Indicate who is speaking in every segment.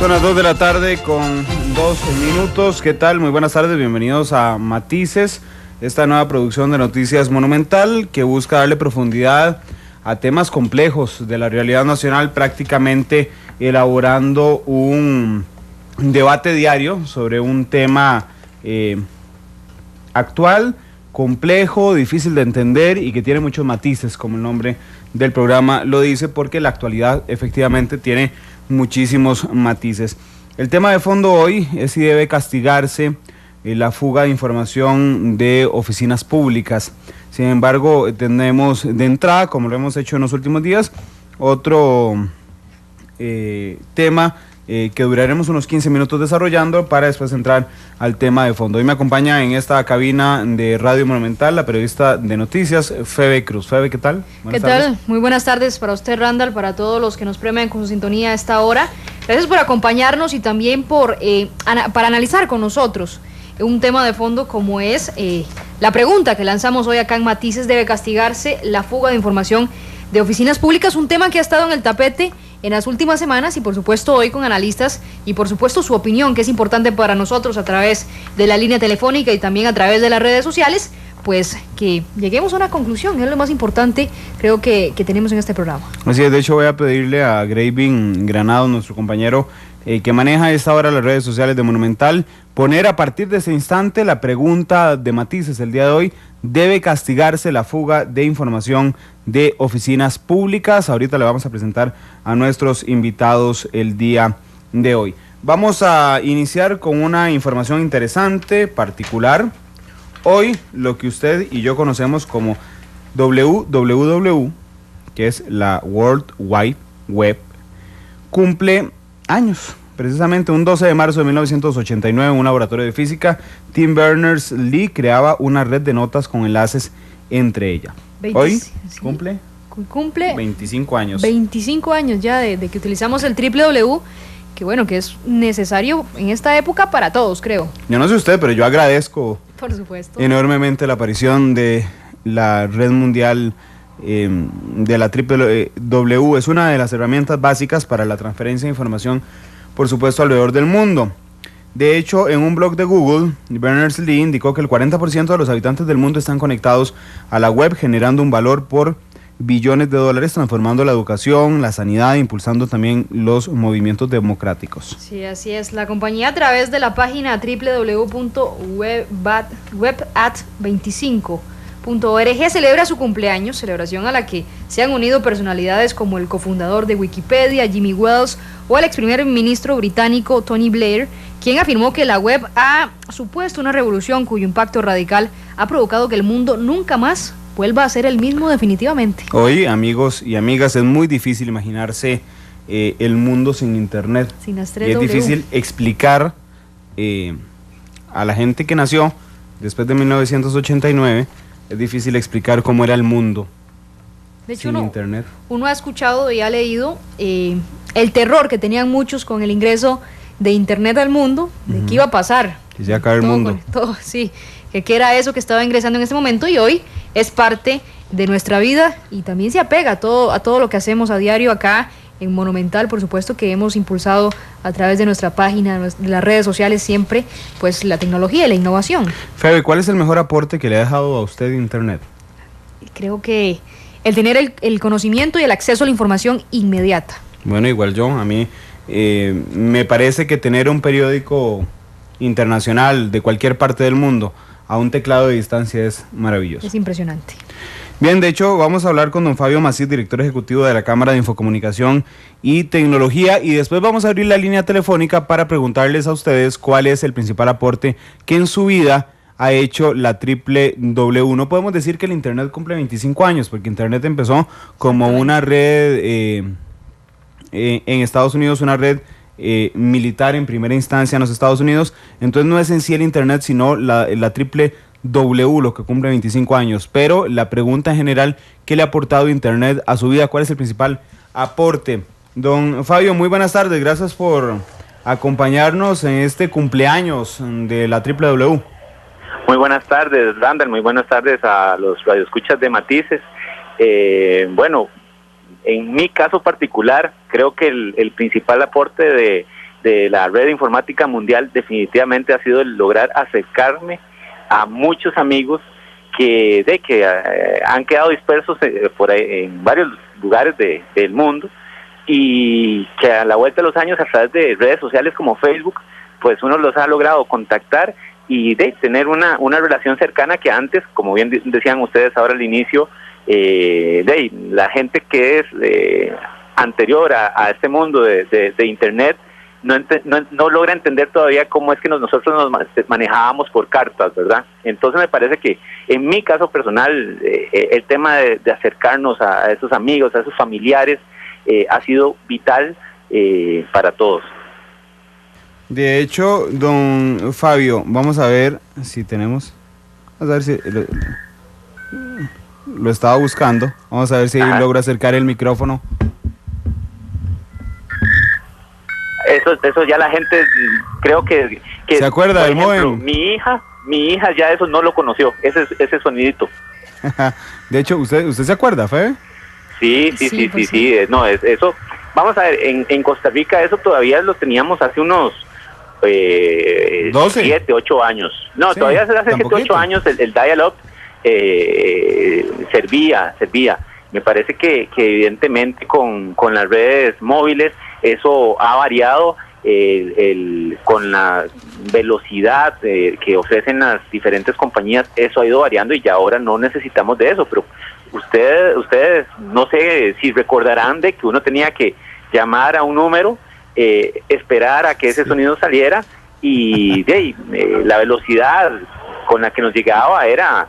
Speaker 1: Son las 2 de la tarde con 2 minutos. ¿Qué tal? Muy buenas tardes, bienvenidos a Matices, esta nueva producción de Noticias Monumental que busca darle profundidad a temas complejos de la realidad nacional, prácticamente elaborando un debate diario sobre un tema actual, complejo, difícil de entender y que tiene muchos matices, como el nombre del programa lo dice, porque la actualidad efectivamente tiene muchísimos matices. El tema de fondo hoy es si debe castigarse la fuga de información de oficinas públicas. Sin embargo, tenemos de entrada, como lo hemos hecho en los últimos días, otro tema que duraremos unos 15 minutos desarrollando para después entrar al tema de fondo. Hoy me acompaña en esta cabina de Radio Monumental la periodista de noticias, Febe Cruz. Febe, ¿qué tal?
Speaker 2: Buenas tardes. Muy buenas tardes para usted, Randall, para todos los que nos premian con su sintonía a esta hora. Gracias por acompañarnos y también para analizar con nosotros un tema de fondo como es la pregunta que lanzamos hoy acá en Matices: ¿debe castigarse la fuga de información de oficinas públicas? Un tema que ha estado en el tapete en las últimas semanas y por supuesto hoy con analistas y por supuesto su opinión, que es importante para nosotros a través de la línea telefónica y también a través de las redes sociales, pues que lleguemos a una conclusión, es lo más importante creo que tenemos en este programa. Así es, de hecho voy a pedirle a Gravin Granado, nuestro compañero que maneja a esta hora las redes sociales de Monumental, poner a partir de ese instante la pregunta de Matices el día de hoy: ¿debe castigarse la fuga de información de oficinas públicas? Ahorita le vamos a presentar a nuestros invitados el día de hoy. Vamos a iniciar con una información interesante, particular. Hoy lo que usted y yo conocemos como WWW, que es la World Wide Web, cumple años. Precisamente un 12 de marzo de 1989, en un laboratorio de física, Tim Berners-Lee creaba una red de notas con enlaces entre ella. Hoy cumple 25 años. 25 años ya de que utilizamos el www, que bueno, que es necesario en esta época para todos, creo. Yo no sé usted, pero yo agradezco, por supuesto, enormemente la aparición de la red mundial de la www. Es una de las herramientas básicas para la transferencia de información, por supuesto, alrededor del mundo. De hecho, en un blog de Google, Berners-Lee indicó que el 40% de los habitantes del mundo están conectados a la web, generando un valor por billones de dólares, transformando la educación, la sanidad e impulsando también los movimientos democráticos. Sí, así es. La compañía, a través de la página www.webat25.org, celebra su cumpleaños, celebración a la que se han unido personalidades como el cofundador de Wikipedia, Jimmy Wales, o el ex primer ministro británico Tony Blair, quien afirmó que la web ha supuesto una revolución cuyo impacto radical ha provocado que el mundo nunca más vuelva a ser el mismo definitivamente. Hoy, amigos y amigas, es muy difícil imaginarse el mundo sin internet. Sin las 3W. Y es difícil explicar a la gente que nació después de 1989, es difícil explicar cómo era el mundo sin internet. Uno ha escuchado y ha leído el terror que tenían muchos con el ingreso de internet al mundo, de qué iba a pasar. Que se iba a acabar el mundo. Sí, que qué era eso que estaba ingresando en ese momento, y hoy es parte de nuestra vida y también se apega a todo lo que hacemos a diario acá en Monumental, por supuesto, que hemos impulsado a través de nuestra página, de las redes sociales, siempre pues la tecnología y la innovación. Febe, ¿cuál es el mejor aporte que le ha dejado a usted internet? Creo que el tener el conocimiento y el acceso a la información inmediata. Bueno, igual yo, a mí me parece que tener un periódico internacional de cualquier parte del mundo a un teclado de distancia es maravilloso. Es impresionante. Bien, de hecho, vamos a hablar con don Fabio Macís, director ejecutivo de la Cámara de Infocomunicación y Tecnología, y después vamos a abrir la línea telefónica para preguntarles a ustedes cuál es el principal aporte que en su vida ha hecho la www. No podemos decir que el Internet cumple 25 años, porque Internet empezó como una red en Estados Unidos, una red militar en primera instancia en los Estados Unidos. Entonces no es en sí el Internet, sino la www, lo que cumple 25 años. Pero la pregunta en general: ¿qué le ha aportado Internet a su vida? ¿Cuál es el principal aporte? Don Fabio, muy buenas tardes, gracias por acompañarnos en este cumpleaños de la www.
Speaker 3: Muy buenas tardes, Randall, muy buenas tardes a los radioescuchas de Matices. Bueno, en mi caso particular, creo que el principal aporte de de la red informática mundial definitivamente ha sido el lograr acercarme a muchos amigos que han quedado dispersos por ahí, en varios lugares del mundo, y que a la vuelta de los años, a través de redes sociales como Facebook, pues uno los ha logrado contactar y tener una relación cercana que antes, como bien decían ustedes ahora al inicio, la gente que es anterior a este mundo de Internet no logra entender todavía cómo es que nosotros nos manejábamos por cartas, ¿verdad? Entonces me parece que en mi caso personal el tema de acercarnos a esos amigos, a esos familiares, ha sido vital para todos.
Speaker 1: De hecho, don Fabio, vamos a ver si tenemos, vamos a ver si lo estaba buscando, vamos a ver si logro acercar el micrófono.
Speaker 3: Eso ya la gente, creo que
Speaker 1: ¿se acuerda del modem?
Speaker 3: Mi hija ya eso no lo conoció, ese sonidito.
Speaker 1: De hecho, ¿usted se acuerda, Febe?
Speaker 3: Sí. No, eso, vamos a ver, en Costa Rica eso todavía lo teníamos hace unos 12, 7, 8 años. No, sí, todavía hace 7, 8 años el dial-up servía. Me parece que evidentemente con las redes móviles eso ha variado, con la velocidad que ofrecen las diferentes compañías, eso ha ido variando y ya ahora no necesitamos de eso, pero ustedes no sé si recordarán de que uno tenía que llamar a un número, esperar a que ese sonido saliera y la velocidad con la que nos llegaba era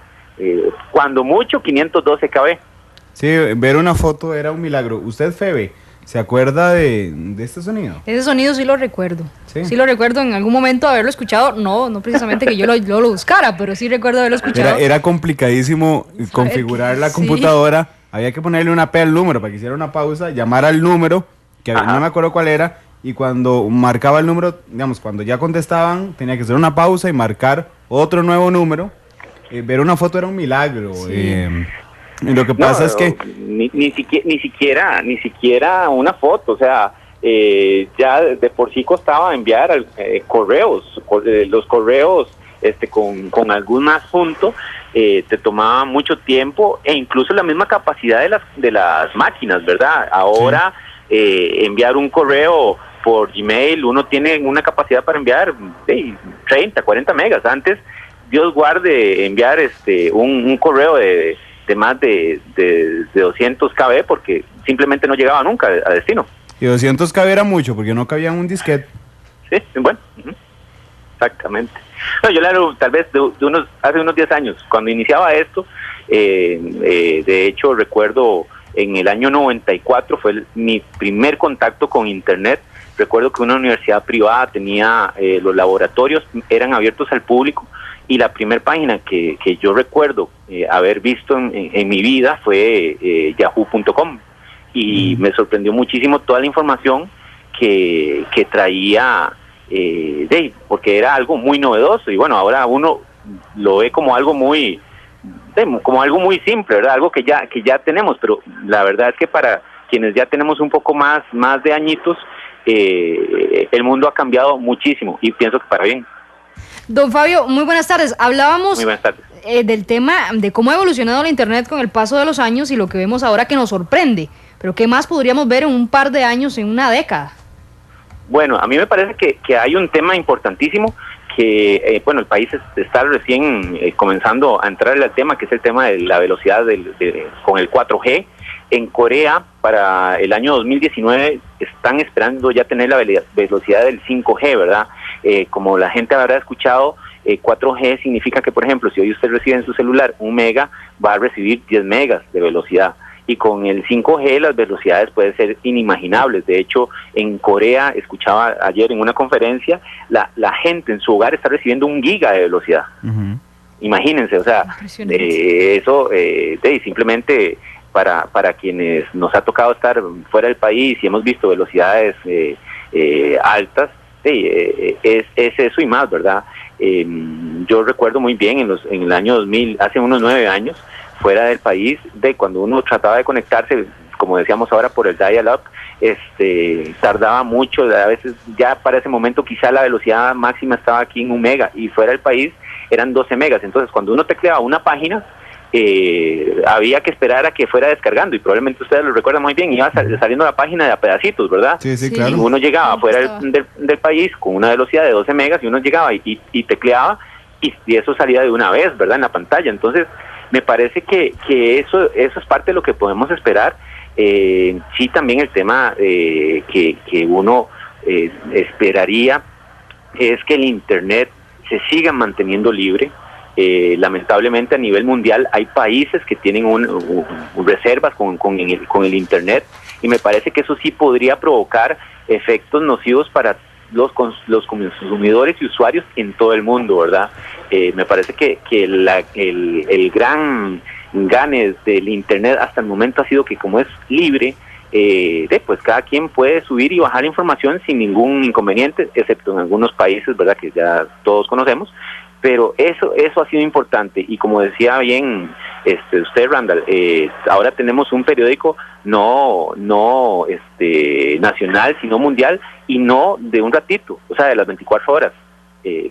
Speaker 3: cuando mucho 512 kb.
Speaker 1: Sí, ver una foto era un milagro. ¿Usted, Febe, se acuerda de este sonido?
Speaker 2: Ese sonido sí lo recuerdo. Sí lo recuerdo en algún momento haberlo escuchado. No precisamente que yo lo buscara, pero sí recuerdo haberlo escuchado.
Speaker 1: Era complicadísimo configurar la computadora. Había que ponerle una P al número para que hiciera una pausa, llamar al número, que no me acuerdo cuál era, y cuando marcaba el número, digamos, cuando ya contestaban, tenía que hacer una pausa y marcar otro nuevo número. Ver una foto era un milagro. Sí. Lo que pasa es que
Speaker 3: ni siquiera una foto, o sea, ya de por sí costaba enviar correos, los correos con algún asunto te tomaba mucho tiempo e incluso la misma capacidad de las máquinas, ¿verdad? Ahora enviar un correo por Gmail, uno tiene una capacidad para enviar 30, 40 megas. Antes, Dios guarde, enviar un correo de más de 200 kb porque simplemente no llegaba nunca a destino.
Speaker 1: Y 200 kb era mucho porque no cabía en un disquete.
Speaker 3: Sí, bueno, exactamente. No, yo le hablo tal vez hace unos 10 años, cuando iniciaba esto, de hecho recuerdo en el año 94 fue mi primer contacto con Internet. Recuerdo que una universidad privada tenía los laboratorios, eran abiertos al público, y la primera página que yo recuerdo haber visto en mi vida fue yahoo.com, y me sorprendió muchísimo toda la información que traía, porque era algo muy novedoso, y bueno, ahora uno lo ve como algo muy simple, ¿verdad? Algo que ya tenemos, pero la verdad es que para quienes ya tenemos un poco más de añitos, el mundo ha cambiado muchísimo y pienso que para bien.
Speaker 2: Don Fabio, muy buenas tardes. Hablábamos del tema de cómo ha evolucionado la Internet con el paso de los años y lo que vemos ahora que nos sorprende. Pero ¿qué más podríamos ver en un par de años, en una década?
Speaker 3: Bueno, a mí me parece que hay un tema importantísimo que, el país está recién comenzando a entrar al tema, que es el tema de la velocidad con el 4G. En Corea, para el año 2019, están esperando ya tener la velocidad del 5G, ¿verdad? Como la gente habrá escuchado, 4G significa que, por ejemplo, si hoy usted recibe en su celular 1 mega, va a recibir 10 megas de velocidad. Y con el 5G las velocidades pueden ser inimaginables. De hecho, en Corea, escuchaba ayer en una conferencia, la gente en su hogar está recibiendo 1 giga de velocidad. Imagínense, o sea, eso simplemente para quienes nos ha tocado estar fuera del país y hemos visto velocidades altas, es eso y más, ¿verdad? Yo recuerdo muy bien en el año 2000, hace unos 9 años, fuera del país, cuando uno trataba de conectarse como decíamos ahora por el dial-up, tardaba mucho, a veces ya para ese momento quizá la velocidad máxima estaba aquí en 1 mega y fuera del país eran 12 megas, entonces cuando uno tecleaba una página había que esperar a que fuera descargando y probablemente ustedes lo recuerdan muy bien, iba saliendo la página de a pedacitos, ¿verdad?
Speaker 1: Sí, claro.
Speaker 3: Y uno llegaba fuera del país con una velocidad de 12 megas y uno llegaba y tecleaba y eso salía de una vez, ¿verdad? En la pantalla, entonces me parece que eso es parte de lo que podemos esperar. Sí, también el tema que uno esperaría es que el Internet se siga manteniendo libre. Lamentablemente a nivel mundial hay países que tienen reservas con el Internet y me parece que eso sí podría provocar efectos nocivos para los consumidores y usuarios en todo el mundo, ¿verdad? Me parece que el gran gane del Internet hasta el momento ha sido que como es libre, pues cada quien puede subir y bajar información sin ningún inconveniente, excepto en algunos países, ¿verdad?, que ya todos conocemos, pero eso ha sido importante y como decía bien usted, Randall, ahora tenemos un periódico no nacional, sino mundial y no de un ratito, o sea, de las 24 horas,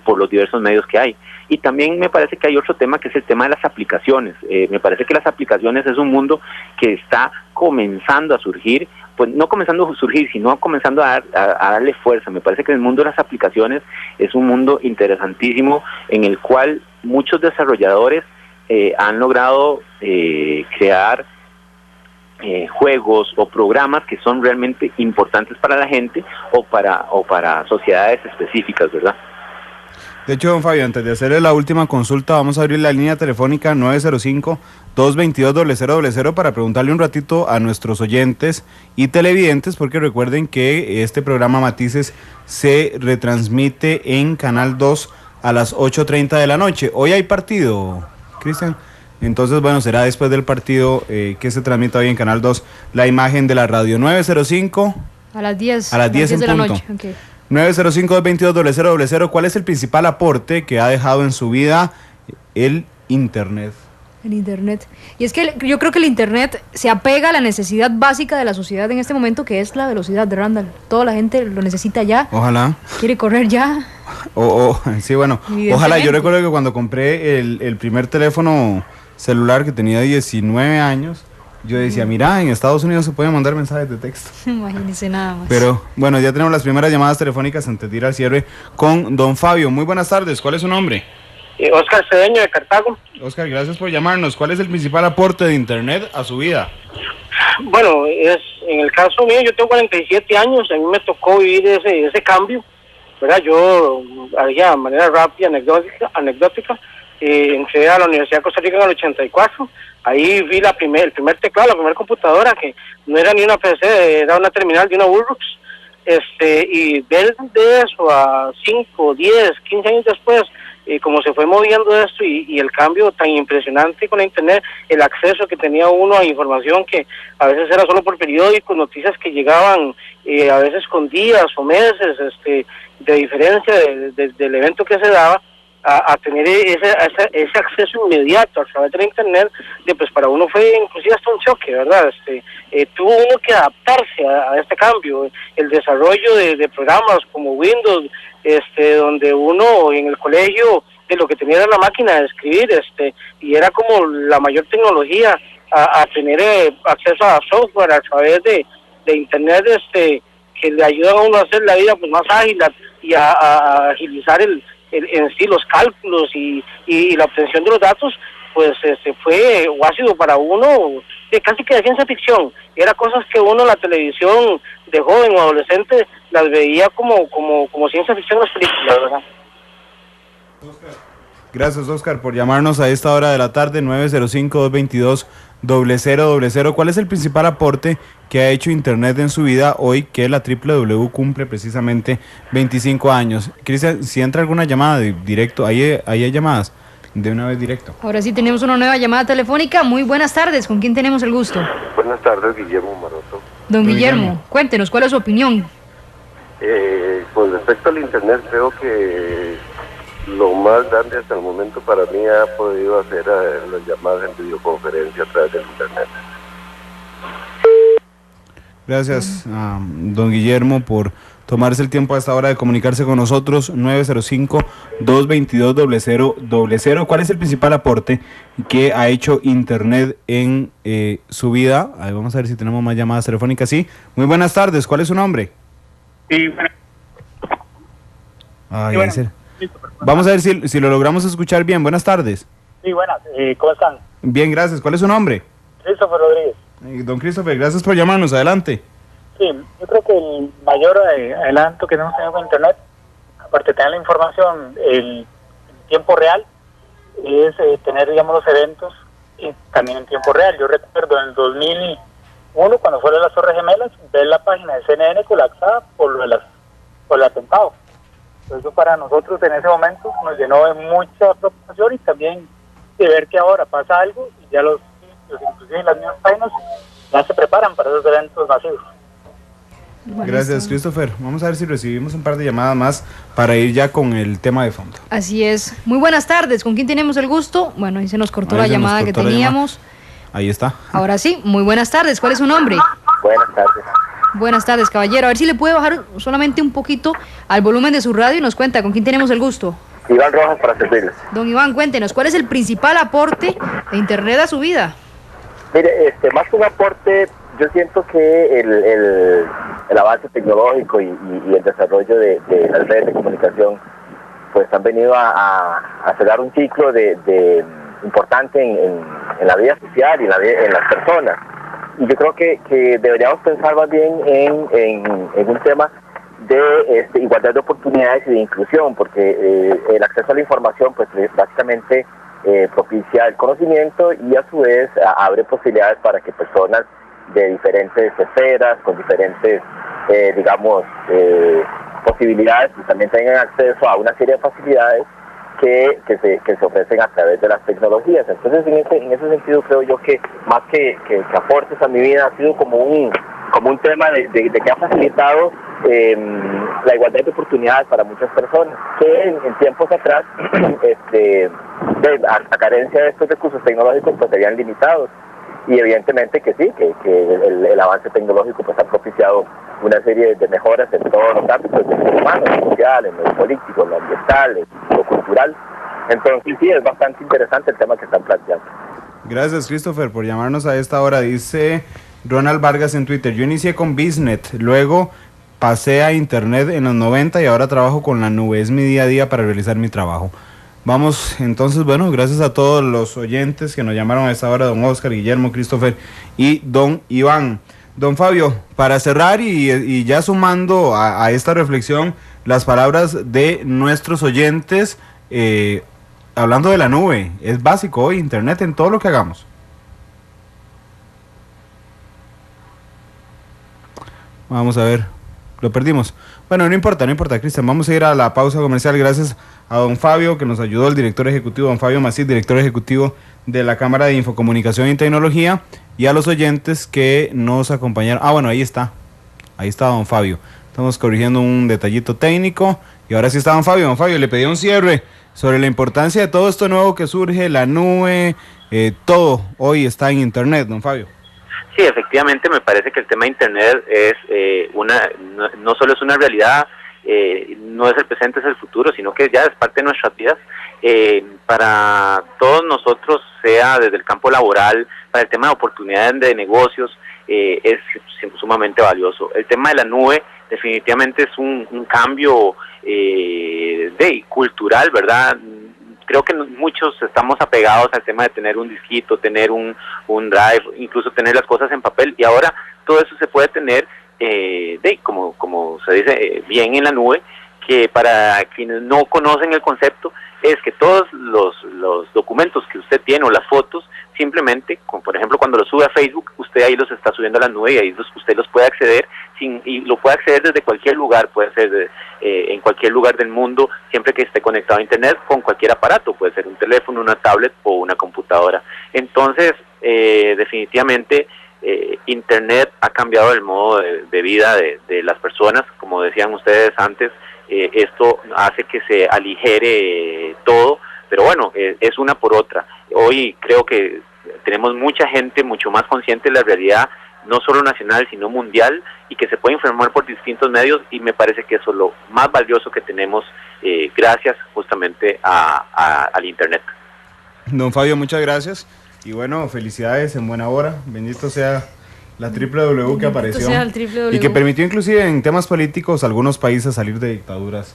Speaker 3: por los diversos medios que hay. Y también me parece que hay otro tema que es el tema de las aplicaciones. Me parece que las aplicaciones es un mundo que está comenzando a surgir, pues no comenzando a surgir, sino comenzando a darle fuerza. Me parece que el mundo de las aplicaciones es un mundo interesantísimo en el cual muchos desarrolladores han logrado crear juegos o programas que son realmente importantes para la gente o para sociedades específicas, ¿verdad?
Speaker 1: De hecho, don Fabio, antes de hacerle la última consulta, vamos a abrir la línea telefónica 905-222-0000 para preguntarle un ratito a nuestros oyentes y televidentes, porque recuerden que este programa Matices se retransmite en Canal 2 a las 8:30 de la noche. Hoy hay partido, Cristian. Entonces, bueno, será después del partido que se transmita hoy en Canal 2 la imagen de la radio. 905
Speaker 2: a las 10.
Speaker 1: A las 10 en
Speaker 2: de la
Speaker 1: punto.
Speaker 2: noche. Okay.
Speaker 1: 905-222-0000. ¿Cuál es el principal aporte que ha dejado en su vida el Internet?
Speaker 2: El Internet. Y es que yo creo que el Internet se apega a la necesidad básica de la sociedad en este momento, que es la velocidad de Randall. Toda la gente lo necesita ya.
Speaker 1: Ojalá.
Speaker 2: Quiere correr ya.
Speaker 1: Sí, bueno. Ojalá. Yo recuerdo que cuando compré el primer teléfono celular, que tenía 19 años, yo decía, mira, en Estados Unidos se pueden mandar mensajes de texto.
Speaker 2: Imagínese nada más.
Speaker 1: Pero bueno, ya tenemos las primeras llamadas telefónicas antes de ir al cierre con don Fabio. Muy buenas tardes, ¿cuál es su nombre?
Speaker 4: Oscar Cedeño, de Cartago.
Speaker 1: Oscar, gracias por llamarnos. ¿Cuál es el principal aporte de Internet a su vida?
Speaker 4: Bueno, en el caso mío, yo tengo 47 años, a mí me tocó vivir ese cambio, ¿verdad? Yo, de manera rápida, anecdótica, entré a la Universidad de Costa Rica en el 84, ahí vi el primer teclado, la primera computadora, que no era ni una PC, era una terminal de una Burroughs, y de eso a 5, 10, 15 años después, como se fue moviendo esto y el cambio tan impresionante con la Internet, el acceso que tenía uno a información que a veces era solo por periódicos, noticias que llegaban a veces con días o meses de diferencia del evento que se daba, a tener ese acceso inmediato a través de la Internet, pues para uno fue inclusive hasta un choque, ¿verdad? Tuvo uno que adaptarse a este cambio, el desarrollo de programas como Windows, donde uno en el colegio lo que tenía era la máquina de escribir, y era como la mayor tecnología a tener acceso a software a través de Internet, que le ayudan a uno a hacer la vida pues más ágil y a agilizar en sí los cálculos y la obtención de los datos, pues fue o ha sido para uno casi que de ciencia ficción. Era cosas que uno en la televisión de joven o adolescente las veía como ciencia ficción en las películas, ¿verdad?
Speaker 1: Gracias, Oscar, por llamarnos a esta hora de la tarde, 905-222-0000. ¿Cuál es el principal aporte que ha hecho Internet en su vida hoy que la WW cumple precisamente 25 años? Cristian, si entra alguna llamada directo, ahí hay llamadas de una vez directo.
Speaker 2: Ahora sí tenemos una nueva llamada telefónica. Muy buenas tardes, ¿con quién tenemos el gusto?
Speaker 5: Buenas tardes, Guillermo Maroto.
Speaker 2: Don Guillermo, cuéntenos, ¿cuál es su opinión?
Speaker 5: Con respecto al Internet, creo que lo más grande hasta el momento para mí ha podido hacer las llamadas en videoconferencia a través del Internet.
Speaker 1: Gracias a don Guillermo por tomarse el tiempo a esta hora de comunicarse con nosotros. 905-222-0000. ¿Cuál es el principal aporte que ha hecho Internet en su vida? Ahí vamos a ver si tenemos más llamadas telefónicas. Sí, muy buenas tardes. ¿Cuál es su nombre?
Speaker 6: Sí, bueno.
Speaker 1: Ay,
Speaker 6: Sí, bueno.
Speaker 1: Vamos a ver si lo logramos escuchar bien. Buenas tardes.
Speaker 6: Sí, buenas. ¿Cómo están?
Speaker 1: Bien, gracias. ¿Cuál es su nombre?
Speaker 6: Christopher Rodríguez.
Speaker 1: Don Christopher, gracias por llamarnos. Adelante.
Speaker 6: Sí, yo creo que el mayor adelanto que hemos tenido con Internet, aparte de tener la información en tiempo real, es tener, digamos, los eventos también en tiempo real. Yo recuerdo en el 2001, cuando fueron las Torres Gemelas, ver la página de CNN colapsada por el atentado. Eso para nosotros en ese momento nos llenó de mucha preocupación y también de ver que ahora pasa algo y ya los inclusive las mismas páginas ya se preparan para esos eventos masivos.
Speaker 1: Gracias, Christopher. Vamos a ver si recibimos un par de llamadas más para ir ya con el tema de fondo.
Speaker 2: Así es. Muy buenas tardes. ¿Con quién tenemos el gusto? Bueno, ahí se nos cortó la llamada que teníamos.
Speaker 1: Ahí está.
Speaker 2: Ahora sí, muy buenas tardes. ¿Cuál es su nombre?
Speaker 5: Buenas tardes.
Speaker 2: Buenas tardes, caballero. A ver si le puede bajar solamente un poquito al volumen de su radio y nos cuenta con quién tenemos el gusto.
Speaker 5: Iván Rojas, para servirles.
Speaker 2: Don Iván, cuéntenos, ¿cuál es el principal aporte de Internet a su vida?
Speaker 5: Mire, más que un aporte, yo siento que el avance tecnológico y el desarrollo de las redes de comunicación pues han venido a cerrar un ciclo de importante en la vida social y en las personas. Y yo creo que deberíamos pensar más bien en un tema de igualdad de oportunidades y de inclusión, porque el acceso a la información pues básicamente propicia el conocimiento y a su vez abre posibilidades para que personas de diferentes esferas, con diferentes posibilidades, pues también tengan acceso a una serie de facilidades que se ofrecen a través de las tecnologías. Entonces en ese sentido creo yo que más que aportes a mi vida ha sido como un tema de que ha facilitado la igualdad de oportunidades para muchas personas que en tiempos atrás a carencia de estos recursos tecnológicos pues serían limitados, y evidentemente que sí, que el avance tecnológico pues ha propiciado una serie de mejoras en todos los ámbitos del ser humano, en lo social, en lo político, en lo ambiental, en lo cultural. Entonces sí, es bastante interesante el tema que están planteando.
Speaker 1: Gracias, Christopher, por llamarnos a esta hora. Dice Ronald Vargas en Twitter: yo inicié con Biznet, luego pasé a Internet en los 90 y ahora trabajo con la nube. Es mi día a día para realizar mi trabajo. Vamos, entonces, bueno, gracias a todos los oyentes que nos llamaron a esta hora, don Oscar, Guillermo, Christopher y don Iván. Don Fabio, para cerrar y ya sumando a esta reflexión las palabras de nuestros oyentes, hablando de la nube, es básico hoy Internet en todo lo que hagamos. Vamos a ver, lo perdimos. Bueno, no importa, Cristian, vamos a ir a la pausa comercial. Gracias a don Fabio, que nos ayudó, el director ejecutivo, don Fabio Macís, director ejecutivo de la Cámara de Infocomunicación y Tecnología, y a los oyentes que nos acompañaron. Bueno, ahí está don Fabio. Estamos corrigiendo un detallito técnico, y ahora sí está don Fabio. Don Fabio, le pedí un cierre sobre la importancia de todo esto nuevo que surge, la nube, todo hoy está en Internet, don Fabio.
Speaker 3: Sí, efectivamente me parece que el tema de Internet es no solo es una realidad, no es el presente, es el futuro, sino que ya es parte de nuestras vidas. Para todos nosotros, sea desde el campo laboral, para el tema de oportunidades de negocios, es sumamente valioso. El tema de la nube definitivamente es un cambio cultural, ¿verdad? Creo que muchos estamos apegados al tema de tener un disquito, tener un drive, incluso tener las cosas en papel, y ahora todo eso se puede tener, como se dice, bien en la nube, que para quienes no conocen el concepto, es que todos los documentos que usted tiene o las fotos, simplemente, como por ejemplo cuando los sube a Facebook, usted ahí los está subiendo a la nube y ahí usted los puede acceder y lo puede acceder desde cualquier lugar, puede ser en cualquier lugar del mundo, siempre que esté conectado a Internet con cualquier aparato, puede ser un teléfono, una tablet o una computadora. Entonces, definitivamente, Internet ha cambiado el modo de vida de las personas, como decían ustedes antes. Esto hace que se aligere todo, pero bueno, es una por otra. Hoy creo que tenemos mucha gente mucho más consciente de la realidad no solo nacional, sino mundial, y que se puede informar por distintos medios, y me parece que eso es lo más valioso que tenemos gracias justamente al Internet.
Speaker 1: Don Fabio, muchas gracias, y bueno, felicidades en buena hora, bendito sea la www que apareció, y que permitió inclusive en temas políticos a algunos países salir de dictaduras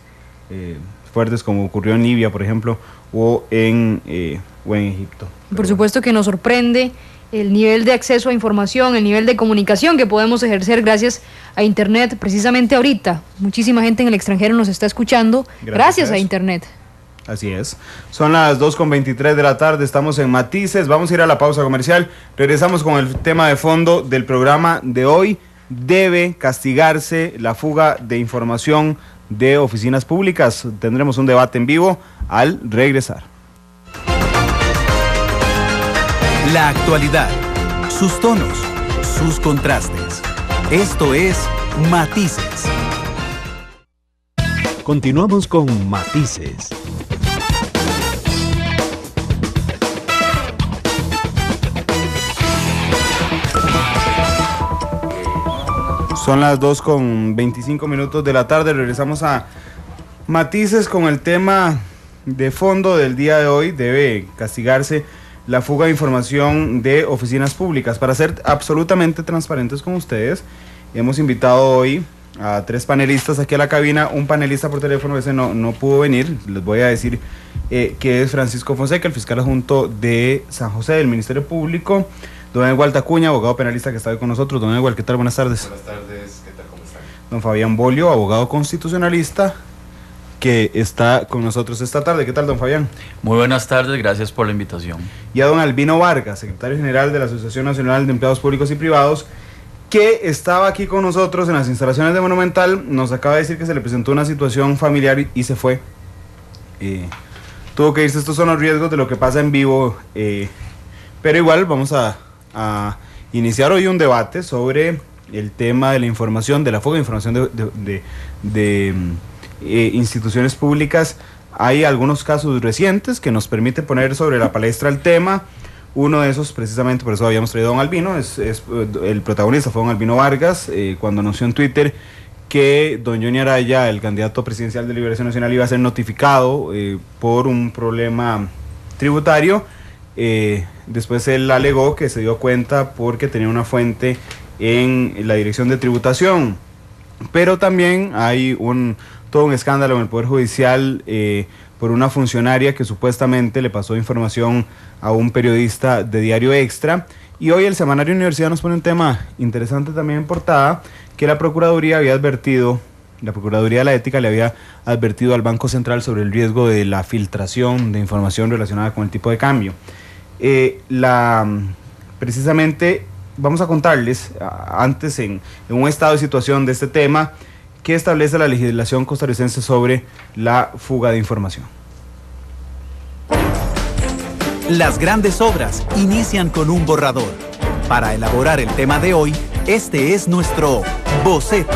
Speaker 1: fuertes, como ocurrió en Libia, por ejemplo, o en Egipto.
Speaker 2: Por supuesto que nos sorprende el nivel de acceso a información, el nivel de comunicación que podemos ejercer gracias a Internet. Precisamente ahorita, muchísima gente en el extranjero nos está escuchando gracias a Internet.
Speaker 1: Así es. Son las 2:23 de la tarde, estamos en Matices, vamos a ir a la pausa comercial. Regresamos con el tema de fondo del programa de hoy. ¿Debe castigarse la fuga de información de oficinas públicas? Tendremos un debate en vivo al regresar.
Speaker 7: La actualidad, sus tonos, sus contrastes. Esto es Matices.
Speaker 8: Continuamos con Matices.
Speaker 1: Son las 2:25 de la tarde, regresamos a Matices con el tema de fondo del día de hoy. ¿Debe castigarse la fuga de información de oficinas públicas? Para ser absolutamente transparentes con ustedes, hemos invitado hoy a 3 panelistas aquí a la cabina. Un panelista por teléfono, ese no pudo venir. Les voy a decir que es Francisco Fonseca, el fiscal adjunto de San José del Ministerio Público. Don Edward Tacuña, abogado penalista que está hoy con nosotros. Don Edward, ¿qué tal? Buenas tardes.
Speaker 9: Buenas tardes, ¿qué tal? ¿Cómo están?
Speaker 1: Don Fabián Bolio, abogado constitucionalista, que está con nosotros esta tarde. ¿Qué tal, don Fabián?
Speaker 10: Muy buenas tardes, gracias por la invitación.
Speaker 1: Y a don Albino Vargas, secretario general de la Asociación Nacional de Empleados Públicos y Privados, que estaba aquí con nosotros en las instalaciones de Monumental. Nos acaba de decir que se le presentó una situación familiar y se fue. Tuvo que irse. Estos son los riesgos de lo que pasa en vivo, pero igual vamos a iniciar hoy un debate sobre el tema de la información, de la fuga de información de instituciones públicas. Hay algunos casos recientes que nos permiten poner sobre la palestra el tema. Uno de esos, precisamente por eso habíamos traído a don Albino, el protagonista fue don Albino Vargas, cuando anunció en Twitter que don Johnny Araya, el candidato presidencial de Liberación Nacional, iba a ser notificado por un problema tributario. Después él alegó que se dio cuenta porque tenía una fuente en la Dirección de Tributación, pero también hay todo un escándalo en el Poder Judicial por una funcionaria que supuestamente le pasó información a un periodista de Diario Extra. Y hoy el semanario Universidad nos pone un tema interesante también en portada, que la Procuraduría de la Ética le había advertido al Banco Central sobre el riesgo de la filtración de información relacionada con el tipo de cambio. Precisamente vamos a contarles antes en un estado de situación de este tema que establece la legislación costarricense sobre la fuga de información.
Speaker 7: Las grandes obras inician con un borrador. Para elaborar el tema de hoy, este es nuestro boceto.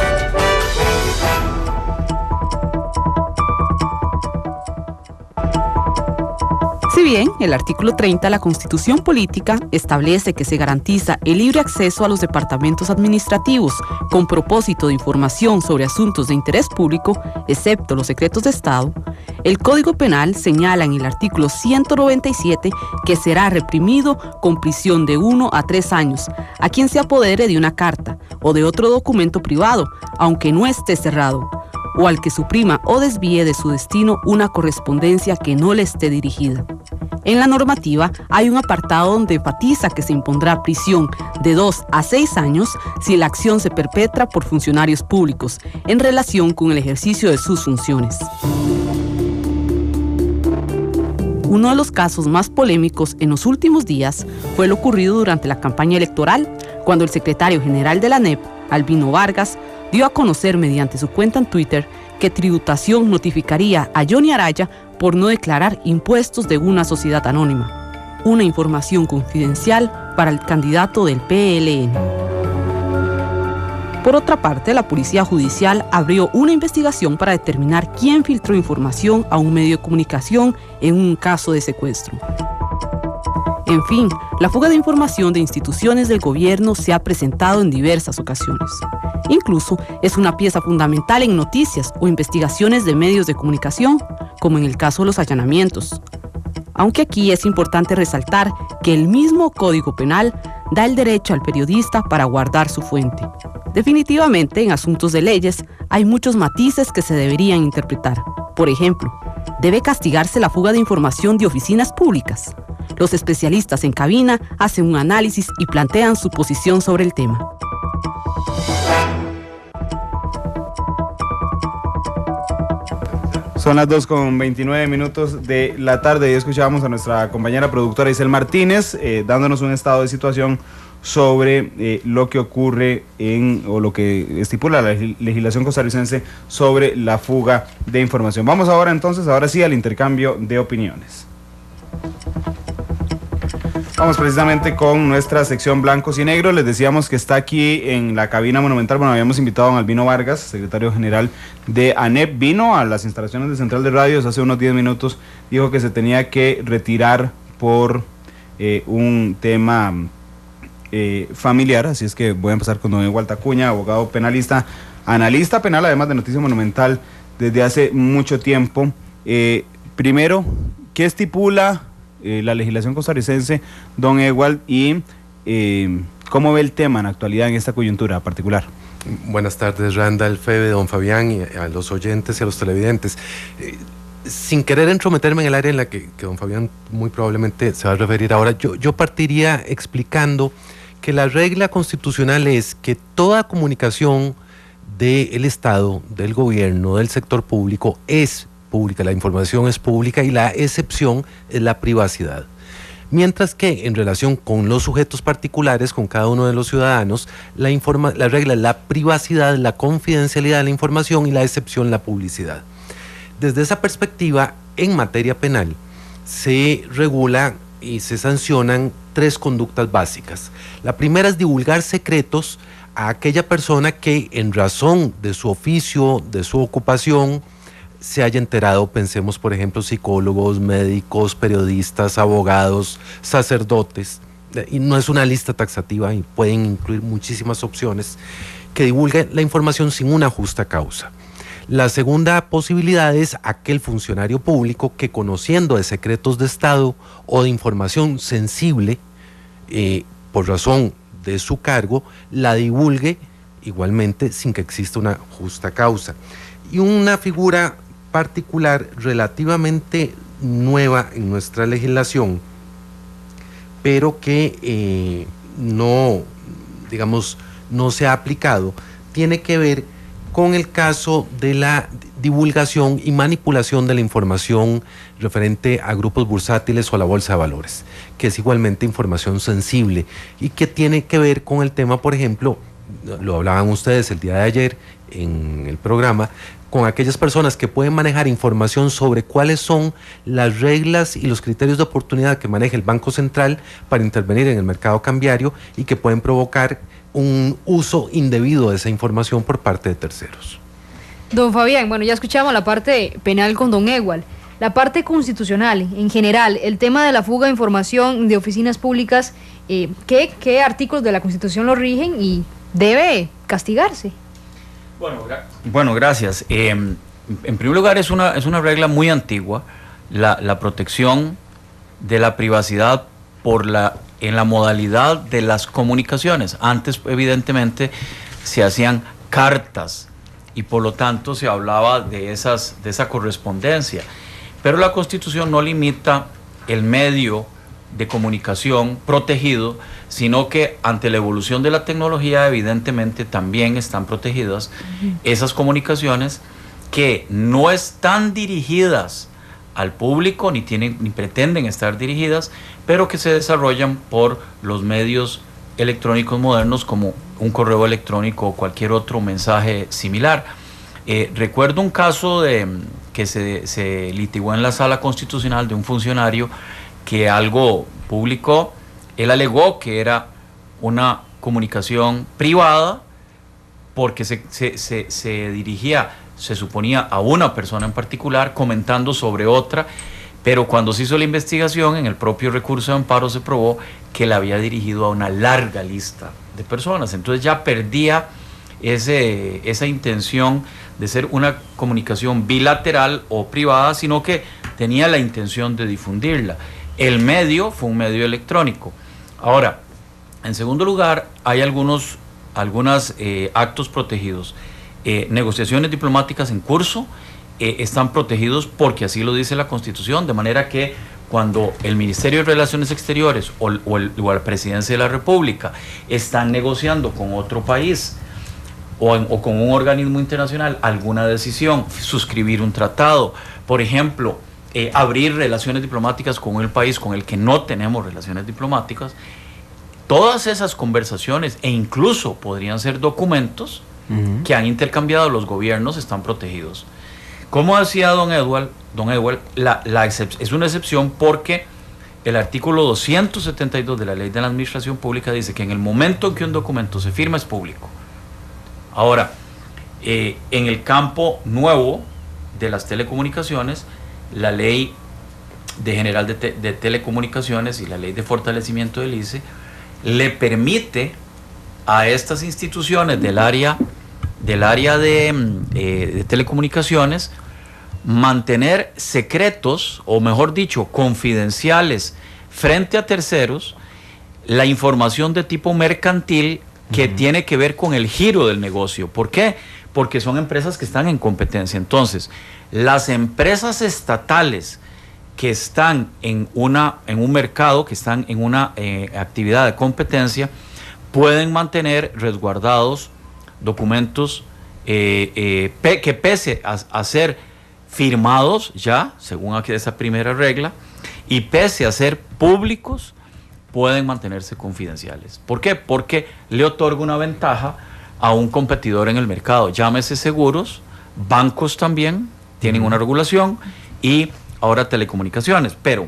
Speaker 11: Si bien el artículo 30 de la Constitución Política establece que se garantiza el libre acceso a los departamentos administrativos con propósito de información sobre asuntos de interés público, excepto los secretos de Estado, el Código Penal señala en el artículo 197 que será reprimido con prisión de 1 a 3 años a quien se apodere de una carta o de otro documento privado, aunque no esté cerrado, o al que suprima o desvíe de su destino una correspondencia que no le esté dirigida. En la normativa hay un apartado donde enfatiza que se impondrá prisión de 2 a 6 años si la acción se perpetra por funcionarios públicos en relación con el ejercicio de sus funciones. Uno de los casos más polémicos en los últimos días fue lo ocurrido durante la campaña electoral, cuando el secretario general de la ANEP, Albino Vargas, dio a conocer mediante su cuenta en Twitter que Tributación notificaría a Johnny Araya por no declarar impuestos de una sociedad anónima. Una información confidencial para el candidato del PLN. Por otra parte, la Policía Judicial abrió una investigación para determinar quién filtró información a un medio de comunicación en un caso de secuestro. En fin, la fuga de información de instituciones del gobierno se ha presentado en diversas ocasiones. Incluso es una pieza fundamental en noticias o investigaciones de medios de comunicación, como en el caso de los allanamientos. Aunque aquí es importante resaltar que el mismo Código Penal da el derecho al periodista para guardar su fuente. Definitivamente, en asuntos de leyes, hay muchos matices que se deberían interpretar. Por ejemplo, ¿debe castigarse la fuga de información de oficinas públicas? Los especialistas en cabina hacen un análisis y plantean su posición sobre el tema.
Speaker 1: Son las 2:29 de la tarde y escuchábamos a nuestra compañera productora Isel Martínez dándonos un estado de situación sobre lo que ocurre o lo que estipula la legislación costarricense sobre la fuga de información. Vamos ahora sí al intercambio de opiniones. Vamos precisamente con nuestra sección Blancos y Negros. Les decíamos que está aquí en la cabina monumental. Bueno, habíamos invitado a don Albino Vargas, secretario general de ANEP. Vino a las instalaciones de Central de Radios hace unos 10 minutos. Dijo que se tenía que retirar por un tema familiar. Así es que voy a empezar con don Igual Tacuña, abogado penalista, analista penal, además de Noticia Monumental desde hace mucho tiempo. Primero, ¿qué estipula la legislación costarricense, don Ewald, y cómo ve el tema en la actualidad en esta coyuntura particular?
Speaker 9: Buenas tardes, Randall, Febe, don Fabián, y a los oyentes y a los televidentes. Sin querer entrometerme en el área en la que don Fabián muy probablemente se va a referir ahora, yo partiría explicando que la regla constitucional es que toda comunicación del Estado, del gobierno, del sector público es pública, la información es pública y la excepción es la privacidad. Mientras que en relación con los sujetos particulares, con cada uno de los ciudadanos, la regla es la privacidad, la confidencialidad de la información y la excepción la publicidad. Desde esa perspectiva, en materia penal, se regula y se sancionan 3 conductas básicas. La primera es divulgar secretos a aquella persona que en razón de su oficio, de su ocupación, se haya enterado. Pensemos, por ejemplo, psicólogos, médicos, periodistas, abogados, sacerdotes, y no es una lista taxativa y pueden incluir muchísimas opciones, que divulguen la información sin una justa causa. La segunda posibilidad es aquel funcionario público que, conociendo de secretos de Estado o de información sensible por razón de su cargo, la divulgue igualmente sin que exista una justa causa. Y una figura particular relativamente nueva en nuestra legislación, pero que no se ha aplicado, tiene que ver con el caso de la divulgación y manipulación de la información referente a grupos bursátiles o a la bolsa de valores, que es igualmente información sensible y que tiene que ver con el tema, por ejemplo, lo hablaban ustedes el día de ayer en el programa, con aquellas personas que pueden manejar información sobre cuáles son las reglas y los criterios de oportunidad que maneja el Banco Central para intervenir en el mercado cambiario y que pueden provocar un uso indebido de esa información por parte de terceros.
Speaker 2: Don Fabián, bueno, ya escuchamos la parte penal con don Ewald. La parte constitucional, en general, el tema de la fuga de información de oficinas públicas, ¿qué artículos de la Constitución lo rigen y debe castigarse?
Speaker 10: Bueno, gracias. En primer lugar, es una regla muy antigua, la protección de la privacidad en la modalidad de las comunicaciones. Antes, evidentemente, se hacían cartas y por lo tanto se hablaba de esa correspondencia. Pero la Constitución no limita el medio de comunicación protegido, sino que ante la evolución de la tecnología evidentemente también están protegidas esas comunicaciones que no están dirigidas al público ni pretenden estar dirigidas, pero que se desarrollan por los medios electrónicos modernos como un correo electrónico o cualquier otro mensaje similar. Recuerdo un caso que se litigó en la Sala Constitucional de un funcionario que algo publicó. Él alegó que era una comunicación privada porque se dirigía, se suponía, a una persona en particular comentando sobre otra, Pero cuando se hizo la investigación, en el propio recurso de amparo se probó que la había dirigido a una larga lista de personas. Entonces ya perdía esa intención de ser una comunicación bilateral o privada, sino que tenía la intención de difundirla. El medio fue un medio electrónico. Ahora, en segundo lugar, hay algunos actos protegidos. Negociaciones diplomáticas en curso están protegidos porque así lo dice la Constitución, de manera que cuando el Ministerio de Relaciones Exteriores o la Presidencia de la República están negociando con otro país o con un organismo internacional alguna decisión, suscribir un tratado, por ejemplo, abrir relaciones diplomáticas con el país con el que no tenemos relaciones diplomáticas, todas esas conversaciones e incluso podrían ser documentos que han intercambiado los gobiernos están protegidos. Como decía don Edward, es una excepción porque el artículo 272 de la Ley de la Administración Pública dice que en el momento en que un documento se firma es público. Ahora, en el campo nuevo de las telecomunicaciones, la Ley General de Telecomunicaciones y la Ley de Fortalecimiento del ICE le permite a estas instituciones del área de telecomunicaciones mantener secretos, o mejor dicho, confidenciales frente a terceros, la información de tipo mercantil que tiene que ver con el giro del negocio. ¿Por qué? Porque son empresas que están en competencia. Entonces, las empresas estatales que están en un mercado, que están en una actividad de competencia, pueden mantener resguardados documentos que pese a ser firmados ya, según aquí esa primera regla, y pese a ser públicos, pueden mantenerse confidenciales. ¿Por qué? Porque le otorga una ventaja a un competidor en el mercado. Llámese seguros, bancos también tienen una regulación, y ahora telecomunicaciones. Pero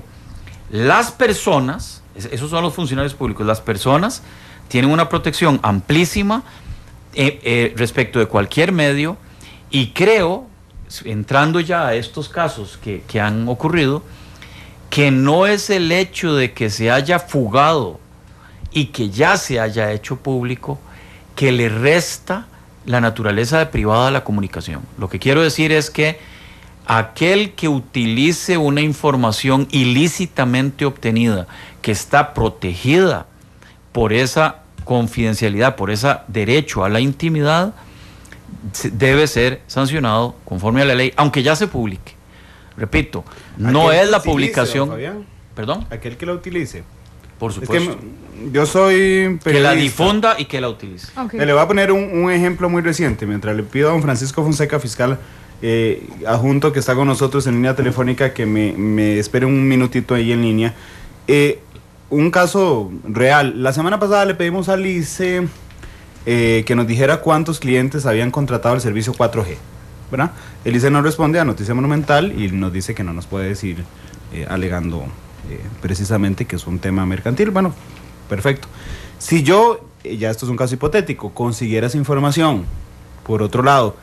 Speaker 10: las personas, esos son los funcionarios públicos, las personas tienen una protección amplísima respecto de cualquier medio, y creo, entrando ya a estos casos que han ocurrido, que no es el hecho de que se haya fugado y que ya se haya hecho público que le resta la naturaleza de privada a la comunicación. Lo que quiero decir es que aquel que utilice una información ilícitamente obtenida, que está protegida por esa confidencialidad, por ese derecho a la intimidad, debe ser sancionado conforme a la ley, aunque ya se publique. Repito, no es la publicación. ¿Perdón?
Speaker 1: Aquel que la utilice.
Speaker 10: Por supuesto.
Speaker 1: Es que yo soy periodista.
Speaker 10: Que la difunda y que la utilice.
Speaker 1: Okay. Le voy a poner un ejemplo muy reciente. Mientras le pido a don Francisco Fonseca, fiscal adjunto, que está con nosotros en línea telefónica, que me espere un minutito ahí en línea. Un caso real. La semana pasada le pedimos al ICE que nos dijera cuántos clientes habían contratado el servicio 4G, ¿verdad? El ICE nos responde a Noticia Monumental y nos dice que no nos puede decir, alegando precisamente que es un tema mercantil. Bueno, perfecto. Si yo, ya esto es un caso hipotético, consiguiera esa información, por otro lado,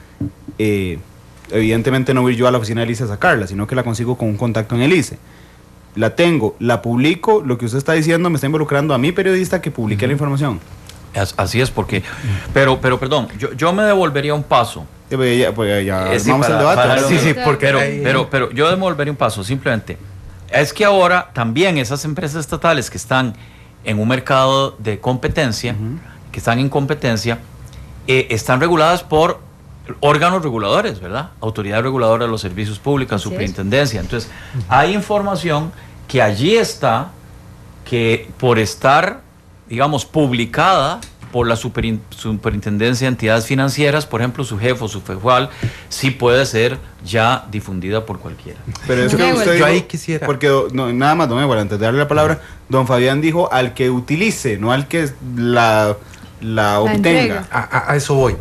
Speaker 1: evidentemente no voy yo a la oficina del ICE a sacarla, sino que la consigo con un contacto en el ICE. La tengo, la publico, lo que usted está diciendo me está involucrando a mi periodista que publique la información.
Speaker 10: Así es, porque, pero perdón, yo me devolvería un paso.
Speaker 1: Ya vamos al debate.
Speaker 10: Pero yo devolvería un paso, simplemente. Es que ahora también esas empresas estatales que están en un mercado de competencia, que están en competencia, están reguladas por órganos reguladores, ¿verdad? Autoridad reguladora de los servicios públicos, superintendencia. Entonces, hay información que allí está, que por estar, digamos, publicada por la superintendencia de entidades financieras, por ejemplo, su jefe o su FEJUAL, sí puede ser ya difundida por cualquiera.
Speaker 1: Pero es que usted dijo, ahí quisiera, porque nada más, don Edward, antes de darle la palabra, don Fabián dijo al que utilice, no al que la obtenga.
Speaker 9: A eso voy.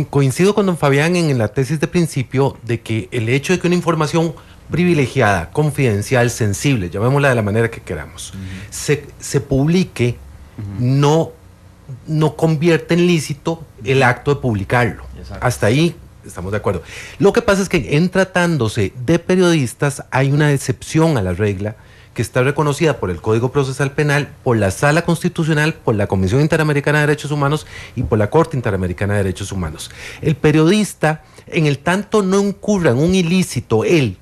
Speaker 9: Coincido con don Fabián en la tesis de principio de que el hecho de que una información privilegiada, confidencial, sensible, llamémosla de la manera que queramos, se publique, no convierte en lícito el acto de publicarlo.
Speaker 10: Exacto.
Speaker 9: Hasta ahí Estamos de acuerdo. Lo que pasa es que en tratándose de periodistas hay una excepción a la regla que está reconocida por el Código Procesal Penal, por la Sala Constitucional, por la Comisión Interamericana de Derechos Humanos y por la Corte Interamericana de Derechos Humanos. El periodista, en el tanto no incurra en un ilícito, él,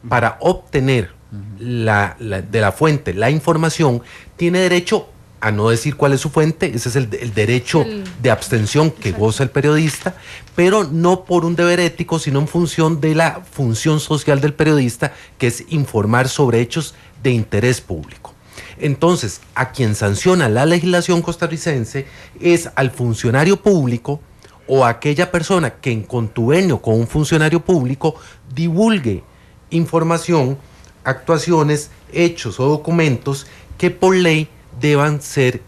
Speaker 9: para obtener de la fuente la información, tiene derecho a no decir cuál es su fuente. Ese es el derecho de abstención que goza el periodista, pero no por un deber ético, sino en función de la función social del periodista, que es informar sobre hechos de interés público. Entonces, a quien sanciona la legislación costarricense es al funcionario público o a aquella persona que en contubernio con un funcionario público divulgue información, actuaciones, hechos o documentos que por ley deban ser,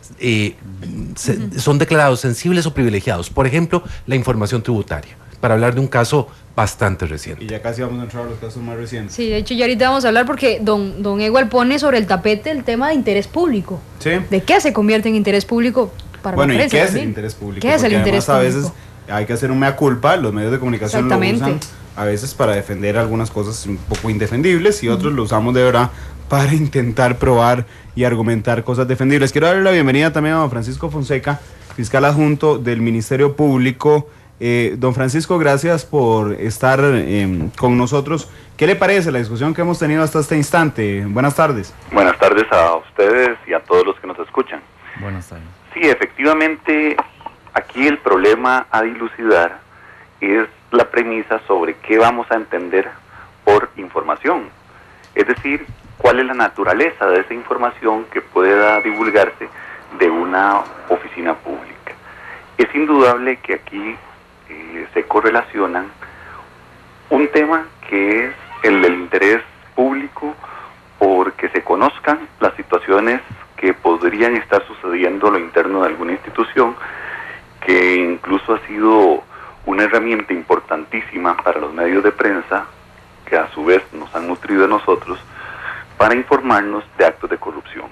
Speaker 9: son declarados sensibles o privilegiados. Por ejemplo, la información tributaria, para hablar de un caso bastante reciente.
Speaker 1: Y ya casi vamos a entrar a los casos más recientes.
Speaker 2: Sí, de hecho ya ahorita vamos a hablar porque don Ewald pone sobre el tapete el tema de interés público.
Speaker 1: Sí.
Speaker 2: ¿De qué se convierte en interés público para la prensa?
Speaker 1: ¿Y qué es el interés público?
Speaker 2: ¿Qué es el interés público?
Speaker 1: A veces hay que hacer un mea culpa, los medios de comunicación lo usan a veces para defender algunas cosas un poco indefendibles y otros lo usamos de verdad para intentar probar y argumentar cosas defendibles. Quiero darle la bienvenida también a don Francisco Fonseca, fiscal adjunto del Ministerio Público. Don Francisco, gracias por estar con nosotros. ¿Qué le parece la discusión que hemos tenido hasta este instante? Buenas tardes.
Speaker 12: Buenas tardes a ustedes y a todos los que nos escuchan.
Speaker 10: Buenas tardes.
Speaker 12: Sí, efectivamente, aquí el problema a dilucidar es la premisa sobre qué vamos a entender por información. Es decir, cuál es la naturaleza de esa información que pueda divulgarse de una oficina pública. Es indudable que aquí se correlacionan un tema que es el del interés público porque se conozcan las situaciones que podrían estar sucediendo a lo interno de alguna institución, que incluso ha sido una herramienta importantísima para los medios de prensa, que a su vez nos han nutrido a nosotros, para informarnos de actos de corrupción.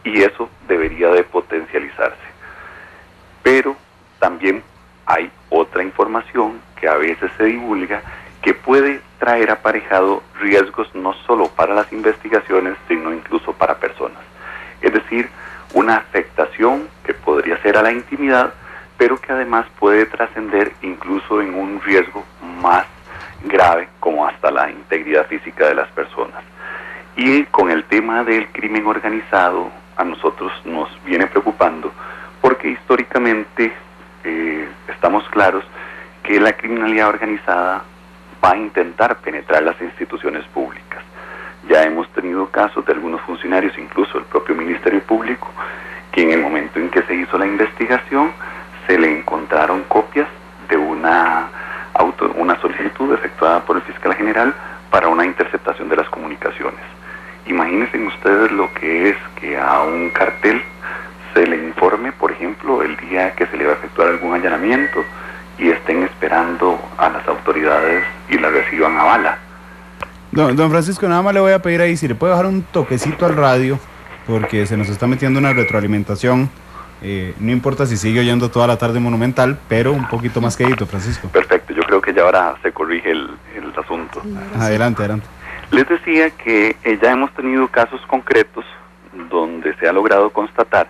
Speaker 12: Y eso debería de potencializarse. Pero también hay otra información que a veces se divulga que puede traer aparejado riesgos no solo para las investigaciones, sino incluso para personas. Es decir, una afectación que podría ser a la intimidad, pero que además puede trascender incluso en un riesgo más grave, como hasta la integridad física de las personas. Y con el tema del crimen organizado, a nosotros nos viene preocupando, porque históricamente estamos claros que la criminalidad organizada va a intentar penetrar las instituciones públicas. Ya hemos tenido casos de algunos funcionarios, incluso el propio Ministerio Público, que en el momento en que se hizo la investigación se le encontraron copias de una solicitud efectuada por el fiscal general para una interceptación de las comunicaciones. Imagínense ustedes lo que es que a un cartel se le informe, por ejemplo, el día que se le va a efectuar algún allanamiento y estén esperando a las autoridades y la reciban a bala.
Speaker 1: Don Francisco, nada más le voy a pedir ahí si le puede bajar un toquecito al radio, porque se nos está metiendo una retroalimentación. No importa si sigue oyendo toda la tarde Monumental, pero un poquito más quedito, Francisco.
Speaker 12: Perfecto, yo creo que ya ahora se corrige el asunto.
Speaker 1: Adelante.
Speaker 12: Les decía que ya hemos tenido casos concretos donde se ha logrado constatar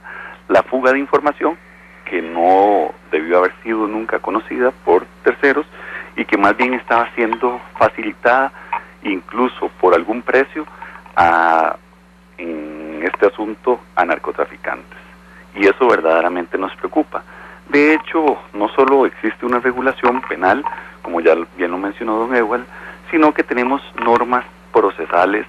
Speaker 12: la fuga de información que no debió haber sido nunca conocida por terceros y que más bien estaba siendo facilitada incluso por algún precio en este asunto a narcotraficantes. Y eso verdaderamente nos preocupa. De hecho, no solo existe una regulación penal, como ya bien lo mencionó don Ewald, sino que tenemos normas procesales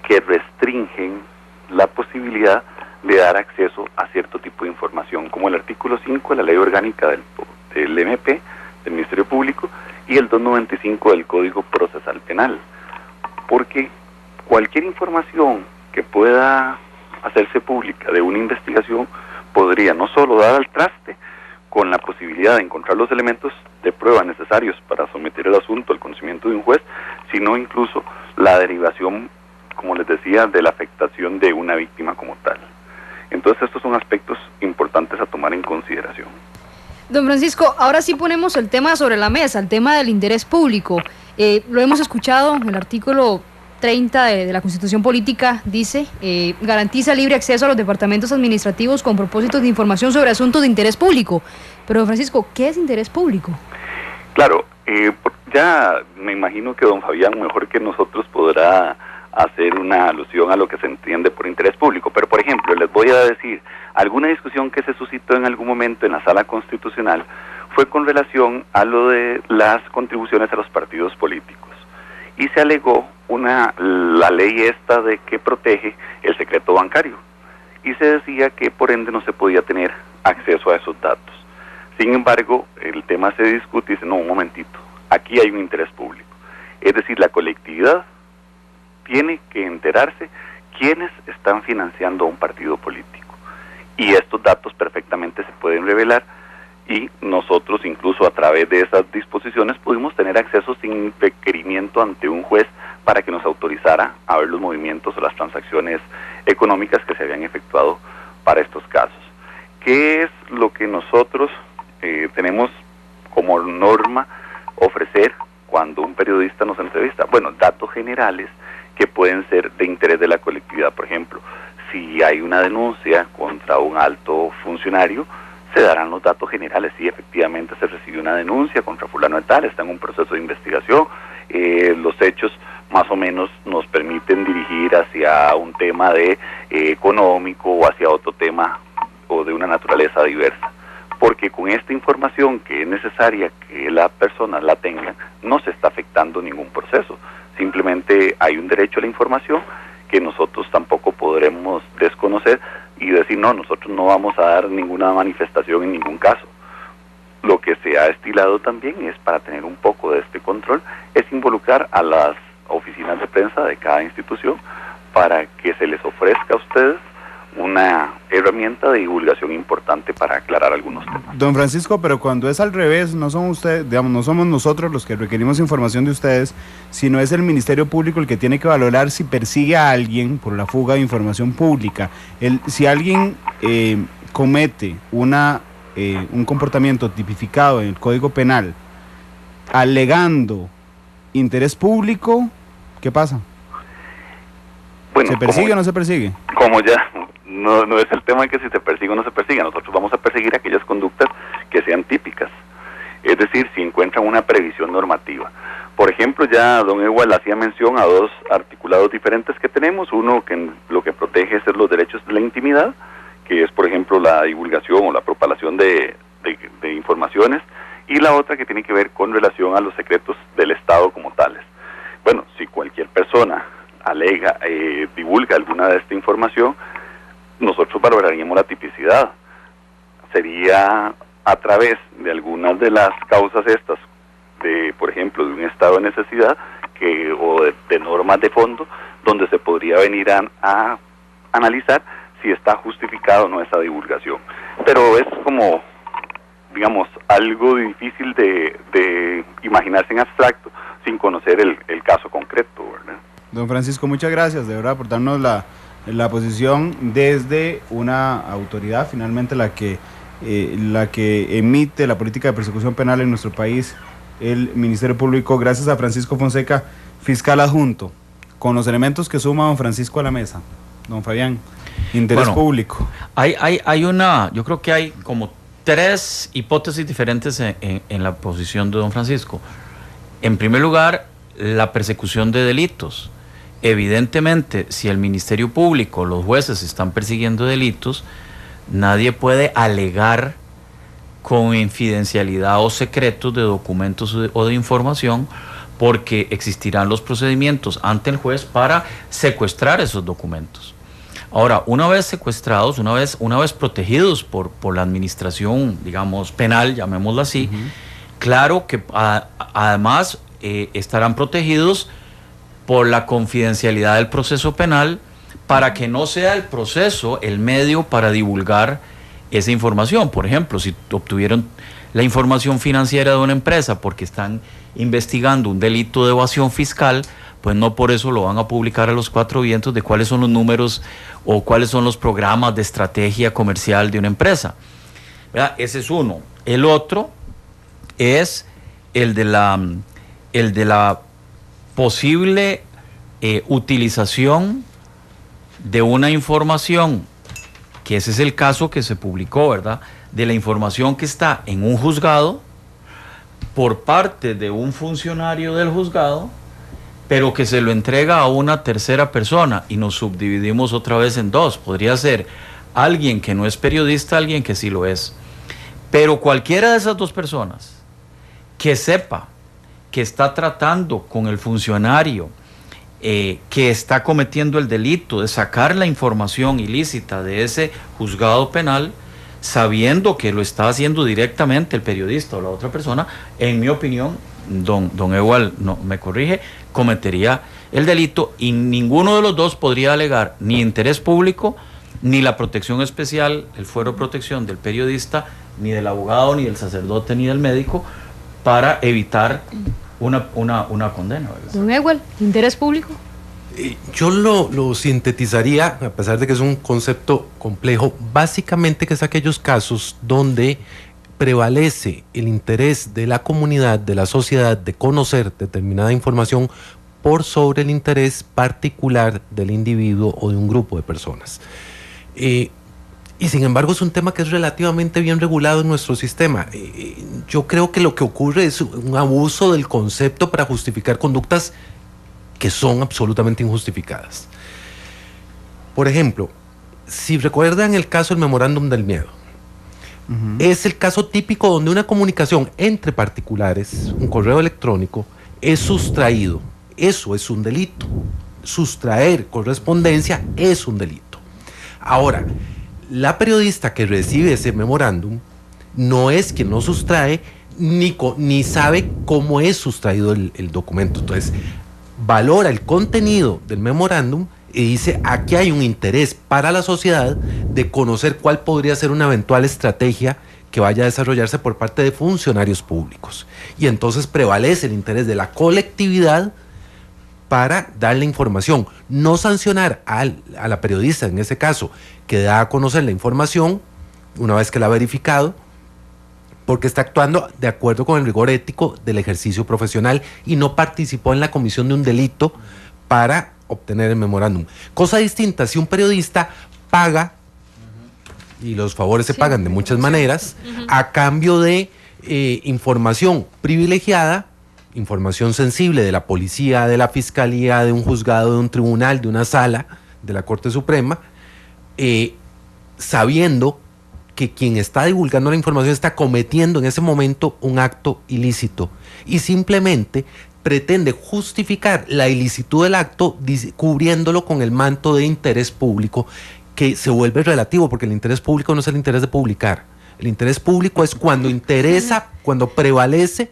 Speaker 12: que restringen la posibilidad de dar acceso a cierto tipo de información, como el artículo 5 de la Ley Orgánica del MP, del Ministerio Público, y el 295 del Código Procesal Penal. Porque cualquier información que pueda hacerse pública de una investigación podría no solo dar al traste con la posibilidad de encontrar los elementos de prueba necesarios para someter el asunto al conocimiento de un juez, sino incluso la derivación, como les decía, de la afectación de una víctima como tal. Entonces estos son aspectos importantes a tomar en consideración.
Speaker 2: Don Francisco, ahora sí ponemos el tema sobre la mesa, el tema del interés público. Lo hemos escuchado, el artículo 30 de la Constitución Política dice, garantiza libre acceso a los departamentos administrativos con propósitos de información sobre asuntos de interés público. Pero, don Francisco, ¿qué es interés público?
Speaker 12: Claro, ya me imagino que don Fabián mejor que nosotros podrá hacer una alusión a lo que se entiende por interés público, pero por ejemplo, les voy a decir, alguna discusión que se suscitó en algún momento en la Sala Constitucional fue con relación a lo de las contribuciones a los partidos políticos, y se alegó la ley esta de que protege el secreto bancario, y se decía que por ende no se podía tener acceso a esos datos. Sin embargo, el tema se discute y dice, no, un momentito, aquí hay un interés público, es decir, la colectividad tiene que enterarse quiénes están financiando a un partido político. Y estos datos perfectamente se pueden revelar y nosotros incluso a través de esas disposiciones pudimos tener acceso sin requerimiento ante un juez para que nos autorizara a ver los movimientos o las transacciones económicas que se habían efectuado para estos casos. ¿Qué es lo que nosotros tenemos como norma ofrecer cuando un periodista nos entrevista? Bueno, datos generales que pueden ser de interés de la colectividad. Por ejemplo, si hay una denuncia contra un alto funcionario, se darán los datos generales. Si efectivamente se recibe una denuncia contra fulano de tal, está en un proceso de investigación, los hechos más o menos nos permiten dirigir hacia un tema de económico o hacia otro tema o de una naturaleza diversa. Porque con esta información que es necesaria que la persona la tenga, no se está afectando ningún proceso. Simplemente hay un derecho a la información que nosotros tampoco podremos desconocer y decir, no, nosotros no vamos a dar ninguna manifestación en ningún caso. Lo que se ha estilado también es, para tener un poco de este control, es involucrar a las oficinas de prensa de cada institución para que se les ofrezca a ustedes una herramienta de divulgación importante para aclarar algunos temas.
Speaker 1: Don Francisco, pero cuando es al revés, no son ustedes, digamos, no somos nosotros los que requerimos información de ustedes, sino es el Ministerio Público el que tiene que valorar si persigue a alguien por la fuga de información pública. Si alguien comete un comportamiento tipificado en el Código Penal alegando interés público, ¿qué pasa?
Speaker 12: Bueno,
Speaker 1: ¿se persigue o no se persigue?
Speaker 12: Como ya no es el tema de que si se persigue o no se persigue, nosotros vamos a perseguir aquellas conductas que sean típicas, es decir, si encuentran una previsión normativa. Por ejemplo, ya don Ewald hacía mención a dos articulados diferentes que tenemos, uno que lo que protege es los derechos de la intimidad, que es por ejemplo la divulgación o la propalación de informaciones, y la otra que tiene que ver con relación a los secretos del Estado como tales. Bueno, si cualquier persona alega, divulga alguna de esta información, nosotros valoraríamos la tipicidad. Sería a través de algunas de las causas estas, por ejemplo, de un estado de necesidad o de normas de fondo, donde se podría venir a analizar si está justificado o no esa divulgación. Pero es como, digamos, algo difícil de imaginarse en abstracto sin conocer el caso concreto, ¿verdad?
Speaker 1: Don Francisco, muchas gracias, de verdad, por darnos la posición desde una autoridad, finalmente la que emite la política de persecución penal en nuestro país, el Ministerio Público. Gracias a Francisco Fonseca, fiscal adjunto, con los elementos que suma don Francisco a la mesa. Don Fabián, interés público.
Speaker 10: Yo creo que hay como tres hipótesis diferentes en la posición de don Francisco. En primer lugar, la persecución de delitos. Evidentemente, si el Ministerio Público, los jueces están persiguiendo delitos, nadie puede alegar con infidencialidad o secretos de documentos o de información, porque existirán los procedimientos ante el juez para secuestrar esos documentos. Ahora, una vez secuestrados, una vez protegidos por la administración, digamos, penal, llamémoslo así, claro que además estarán protegidos por la confidencialidad del proceso penal, para que no sea el proceso el medio para divulgar esa información. Por ejemplo, si obtuvieron la información financiera de una empresa porque están investigando un delito de evasión fiscal, pues no por eso lo van a publicar a los cuatro vientos de cuáles son los números o cuáles son los programas de estrategia comercial de una empresa, ¿verdad? Ese es uno. El otro es el de la posible utilización de una información, que ese es el caso que se publicó, ¿verdad? De la información que está en un juzgado por parte de un funcionario del juzgado, pero que se lo entrega a una tercera persona, y nos subdividimos otra vez en dos. Podría ser alguien que no es periodista, alguien que sí lo es. Pero cualquiera de esas dos personas que sepa que está tratando con el funcionario que está cometiendo el delito de sacar la información ilícita de ese juzgado penal, sabiendo que lo está haciendo directamente el periodista o la otra persona, en mi opinión, don Ewald no me corrige, cometería el delito, y ninguno de los dos podría alegar ni interés público, ni la protección especial, el fuero de protección del periodista, ni del abogado, ni del sacerdote, ni del médico, para evitar una condena, ¿verdad?
Speaker 2: Don Ewald, ¿interés público?
Speaker 9: Yo lo sintetizaría, a pesar de que es un concepto complejo, básicamente que es aquellos casos donde prevalece el interés de la comunidad, de la sociedad, de conocer determinada información por sobre el interés particular del individuo o de un grupo de personas. Y sin embargo es un tema que es relativamente bien regulado en nuestro sistema. Yo creo que lo que ocurre es un abuso del concepto para justificar conductas que son absolutamente injustificadas. Por ejemplo, si recuerdan el caso del memorándum del miedo, es el caso típico donde una comunicación entre particulares, un correo electrónico, es sustraído. Eso es un delito. Sustraer correspondencia es un delito. Ahora, la periodista que recibe ese memorándum no es quien lo sustrae, ni sabe cómo es sustraído el documento. Entonces, valora el contenido del memorándum y dice, aquí hay un interés para la sociedad de conocer cuál podría ser una eventual estrategia que vaya a desarrollarse por parte de funcionarios públicos. Y entonces prevalece el interés de la colectividad para darle información, no sancionar a la periodista, en ese caso, que da a conocer la información una vez que la ha verificado, porque está actuando de acuerdo con el rigor ético del ejercicio profesional y no participó en la comisión de un delito para obtener el memorándum. Cosa distinta, si un periodista paga, y los favores se pagan de muchas maneras, a cambio de información privilegiada, información sensible de la policía, de la fiscalía, de un juzgado, de un tribunal, de una sala, de la Corte Suprema, sabiendo que quien está divulgando la información está cometiendo en ese momento un acto ilícito y simplemente pretende justificar la ilicitud del acto cubriéndolo con el manto de interés público, que se vuelve relativo, porque el interés público no es el interés de publicar. El interés público es cuando interesa, cuando prevalece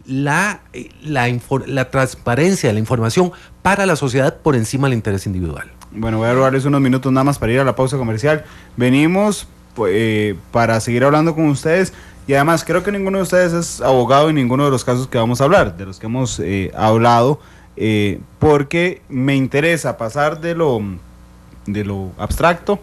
Speaker 9: la transparencia de la información para la sociedad por encima del interés individual.
Speaker 1: Bueno, voy a robarles unos minutos nada más para ir a la pausa comercial. Venimos para seguir hablando con ustedes, y además creo que ninguno de ustedes es abogado en ninguno de los casos que vamos a hablar, de los que hemos hablado, porque me interesa pasar de lo abstracto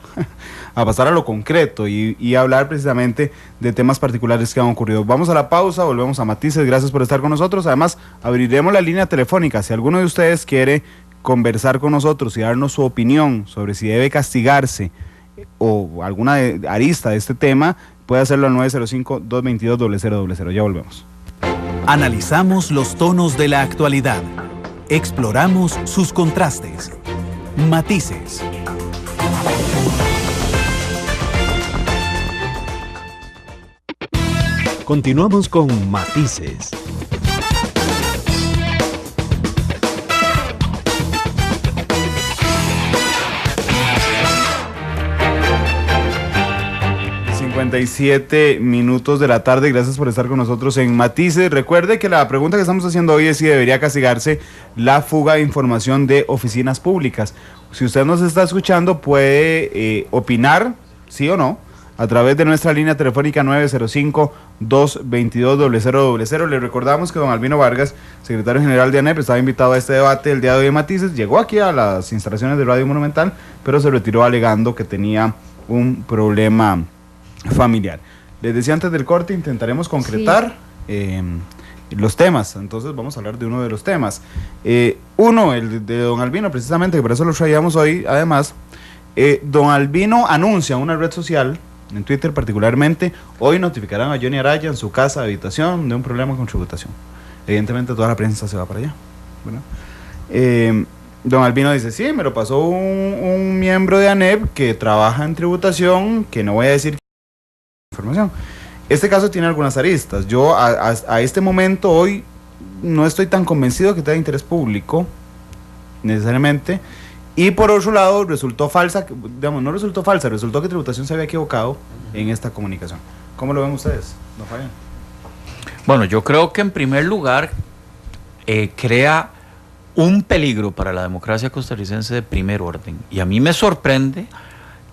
Speaker 1: a pasar a lo concreto y hablar precisamente de temas particulares que han ocurrido. Vamos a la pausa, volvemos a Matices, gracias por estar con nosotros. Además, abriremos la línea telefónica. Si alguno de ustedes quiere conversar con nosotros y darnos su opinión sobre si debe castigarse o alguna arista de este tema, puede hacerlo al 905-222-0000. Ya volvemos.
Speaker 7: Analizamos los tonos de la actualidad. Exploramos sus contrastes. Matices.
Speaker 8: Continuamos con Matices.
Speaker 1: ...57 de la tarde, gracias por estar con nosotros en Matices. Recuerde que la pregunta que estamos haciendo hoy es si debería castigarse la fuga de información de oficinas públicas. Si usted nos está escuchando, puede opinar, sí o no, a través de nuestra línea telefónica 905-222-0000. Le recordamos que don Albino Vargas, secretario general de ANEP, estaba invitado a este debate el día de hoy en Matices. Llegó aquí a las instalaciones de Radio Monumental, pero se retiró alegando que tenía un problema familiar. Les decía antes del corte, intentaremos concretar los temas, entonces vamos a hablar de uno de los temas. Uno, el de don Albino, precisamente, que por eso lo traíamos hoy. Además, don Albino anuncia en una red social, en Twitter particularmente, hoy notificarán a Johnny Araya en su casa, habitación, de un problema con tributación. Evidentemente toda la prensa se va para allá. Bueno, don Albino dice, sí, me lo pasó un miembro de ANEP que trabaja en tributación, que no voy a decir información. Este caso tiene algunas aristas. Yo a este momento hoy no estoy tan convencido que tenga interés público necesariamente, y por otro lado resultó falsa, digamos, no resultó falsa, resultó que tributación se había equivocado en esta comunicación. ¿Cómo lo ven ustedes, don Fabián?
Speaker 10: Bueno, yo creo que en primer lugar crea un peligro para la democracia costarricense de primer orden, y a mí me sorprende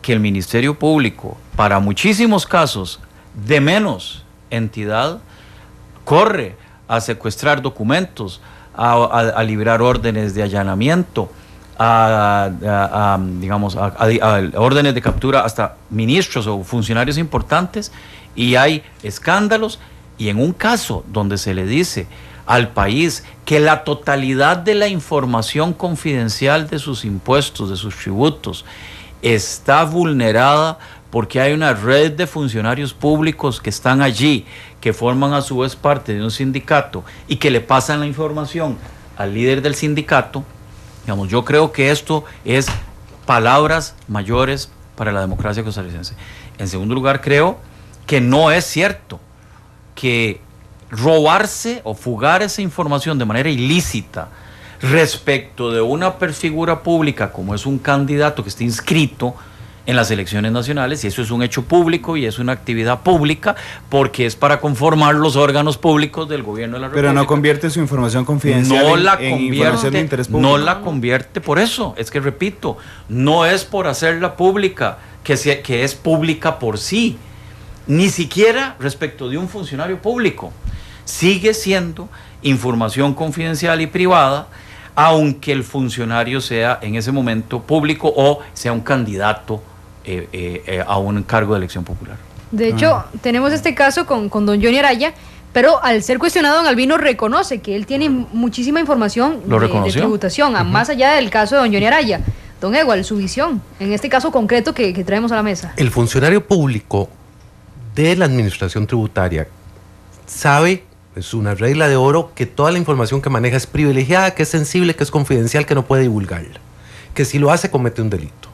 Speaker 10: que el Ministerio Público, para muchísimos casos de menos entidad, corre a secuestrar documentos, a librar órdenes de allanamiento, a órdenes de captura hasta ministros o funcionarios importantes, y hay escándalos. Y en un caso donde se le dice al país que la totalidad de la información confidencial de sus impuestos, de sus tributos, está vulnerada porque hay una red de funcionarios públicos que están allí, que forman a su vez parte de un sindicato y que le pasan la información al líder del sindicato, digamos, yo creo que esto es palabras mayores para la democracia costarricense. En segundo lugar, creo que no es cierto que robarse o fugar esa información de manera ilícita respecto de una figura pública como es un candidato que está inscrito en las elecciones nacionales, y eso es un hecho público y es una actividad pública porque es para conformar los órganos públicos del gobierno de la República.
Speaker 1: Pero no convierte su información confidencial en información de interés público.
Speaker 10: No la convierte por eso, es que repito, no es por hacerla pública, que es pública por sí, ni siquiera respecto de un funcionario público. Sigue siendo información confidencial y privada, aunque el funcionario sea en ese momento público o sea un candidato a un cargo de elección popular.
Speaker 2: De hecho, tenemos este caso con don Johnny Araya, pero al ser cuestionado, don Albino reconoce que él tiene muchísima información de tributación, más allá del caso de don Johnny Araya. Don Ewald, su visión en este caso concreto que traemos a la mesa.
Speaker 9: El funcionario público de la administración tributaria sabe, es una regla de oro, que toda la información que maneja es privilegiada, que es sensible, que es confidencial, que no puede divulgarla, que si lo hace comete un delito.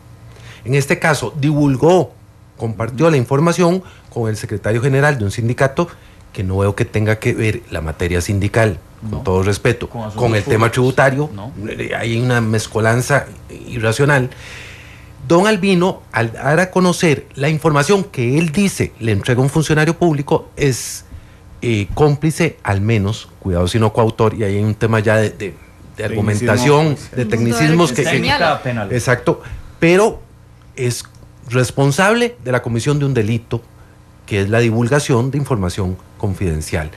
Speaker 9: En este caso divulgó, compartió la información con el secretario general de un sindicato que no veo que tenga que ver la materia sindical, con todo respeto, con el tema tributario. Hay una mezcolanza irracional. Don Albino, al dar a conocer la información que él dice le entrega un funcionario público, es cómplice, al menos, cuidado si no coautor, y ahí hay un tema ya de argumentación, de tecnicismos que exacto, pero es responsable de la comisión de un delito que es la divulgación de información confidencial,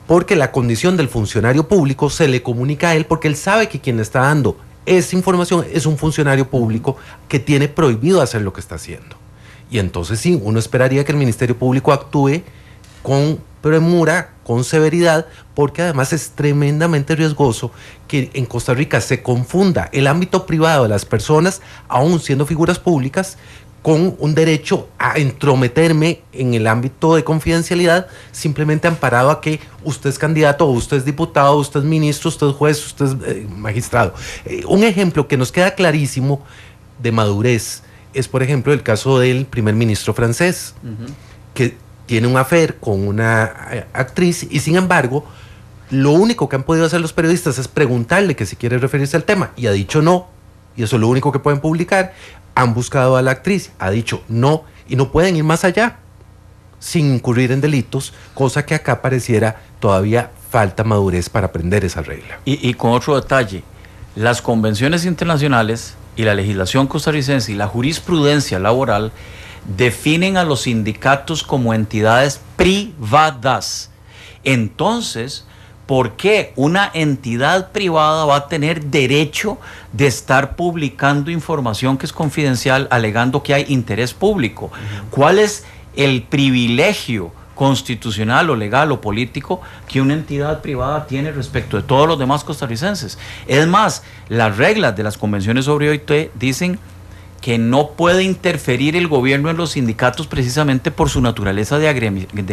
Speaker 9: porque la condición del funcionario público se le comunica a él porque él sabe que quien está dando esa información es un funcionario público que tiene prohibido hacer lo que está haciendo. Y entonces sí, uno esperaría que el Ministerio Público actúe con premura, con severidad, porque además es tremendamente riesgoso que en Costa Rica se confunda el ámbito privado de las personas, aún siendo figuras públicas, con un derecho a entrometerme en el ámbito de confidencialidad, simplemente amparado a que usted es candidato, o usted es diputado, usted es ministro, usted es juez, usted es magistrado. Un ejemplo que nos queda clarísimo de madurez es, por ejemplo, el caso del primer ministro francés, que tiene un affair con una actriz y, sin embargo, lo único que han podido hacer los periodistas es preguntarle que si quiere referirse al tema, y ha dicho no, y eso es lo único que pueden publicar. Han buscado a la actriz, ha dicho no, y no pueden ir más allá sin incurrir en delitos, cosa que acá pareciera todavía falta madurez para aprender esa regla.
Speaker 10: Y con otro detalle, las convenciones internacionales y la legislación costarricense y la jurisprudencia laboral definen a los sindicatos como entidades privadas. Entonces, ¿por qué una entidad privada va a tener derecho de estar publicando información que es confidencial alegando que hay interés público? ¿Cuál es el privilegio constitucional o legal o político que una entidad privada tiene respecto de todos los demás costarricenses. Es más, las reglas de las convenciones sobre OIT dicen que no puede interferir el gobierno en los sindicatos precisamente por su naturaleza de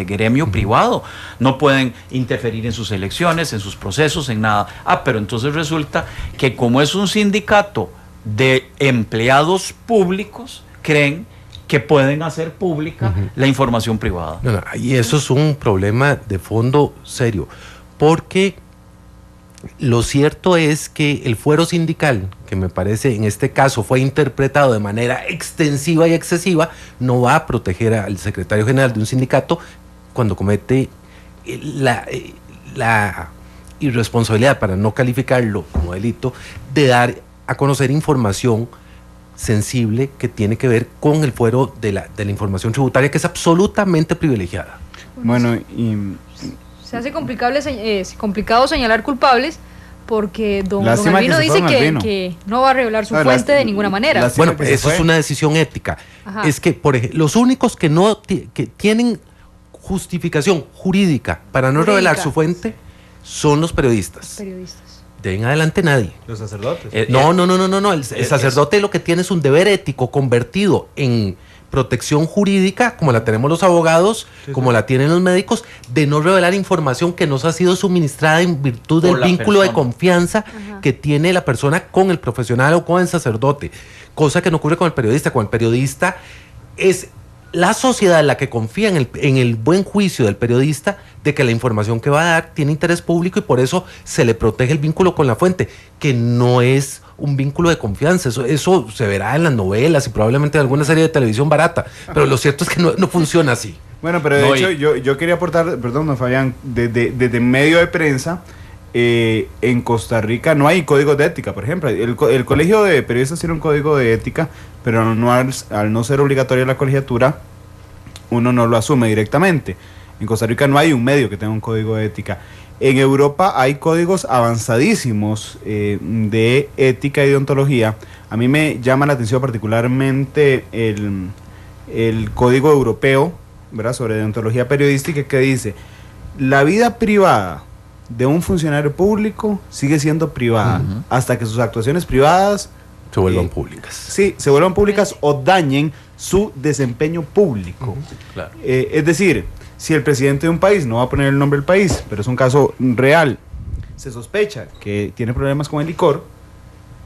Speaker 10: gremio privado. No pueden interferir en sus elecciones, en sus procesos, en nada. Pero entonces resulta que como es un sindicato de empleados públicos, creen que pueden hacer pública la información privada.
Speaker 9: Y eso es un problema de fondo serio, porque lo cierto es que el fuero sindical, que me parece en este caso fue interpretado de manera extensiva y excesiva, no va a proteger al secretario general de un sindicato cuando comete la irresponsabilidad, para no calificarlo como delito, de dar a conocer información sensible que tiene que ver con el fuero de la información tributaria, que es absolutamente privilegiada.
Speaker 1: Bueno, y
Speaker 2: se hace complicado señalar culpables porque don Albino dice que no va a revelar su fuente de ninguna manera.
Speaker 9: Bueno, eso es una decisión ética. Ajá. Es que, por ejemplo, los únicos que que tienen justificación jurídica para no revelar su fuente son los periodistas. De en adelante nadie.
Speaker 1: Los sacerdotes.
Speaker 9: No. El sacerdote lo que tiene es un deber ético convertido en protección jurídica, como la tenemos los abogados, como la tienen los médicos, de no revelar información que nos ha sido suministrada en virtud del vínculo de confianza que tiene la persona con el profesional o con el sacerdote, cosa que no ocurre con el periodista. Con el periodista es la sociedad la que confía en el buen juicio del periodista de que la información que va a dar tiene interés público, y por eso se le protege el vínculo con la fuente, que no es un vínculo de confianza. Eso se verá en las novelas y probablemente en alguna serie de televisión barata, pero lo cierto es que no funciona así.
Speaker 1: Bueno, pero de hecho yo quería aportar, perdón, don Fabián, desde medio de prensa, en Costa Rica no hay códigos de ética, por ejemplo. El Colegio de Periodistas tiene un código de ética, pero al no ser obligatoria la colegiatura, uno no lo asume directamente. En Costa Rica no hay un medio que tenga un código de ética. En Europa hay códigos avanzadísimos de ética y deontología. A mí me llama la atención particularmente el código europeo, ¿verdad?, sobre deontología periodística, que dice: la vida privada de un funcionario público sigue siendo privada hasta que sus actuaciones privadas
Speaker 9: se vuelvan públicas.
Speaker 1: Sí, se vuelvan públicas o dañen su desempeño público.
Speaker 10: Claro.
Speaker 1: Es decir, si el presidente de un país, no va a poner el nombre del país, pero es un caso real, se sospecha que tiene problemas con el licor,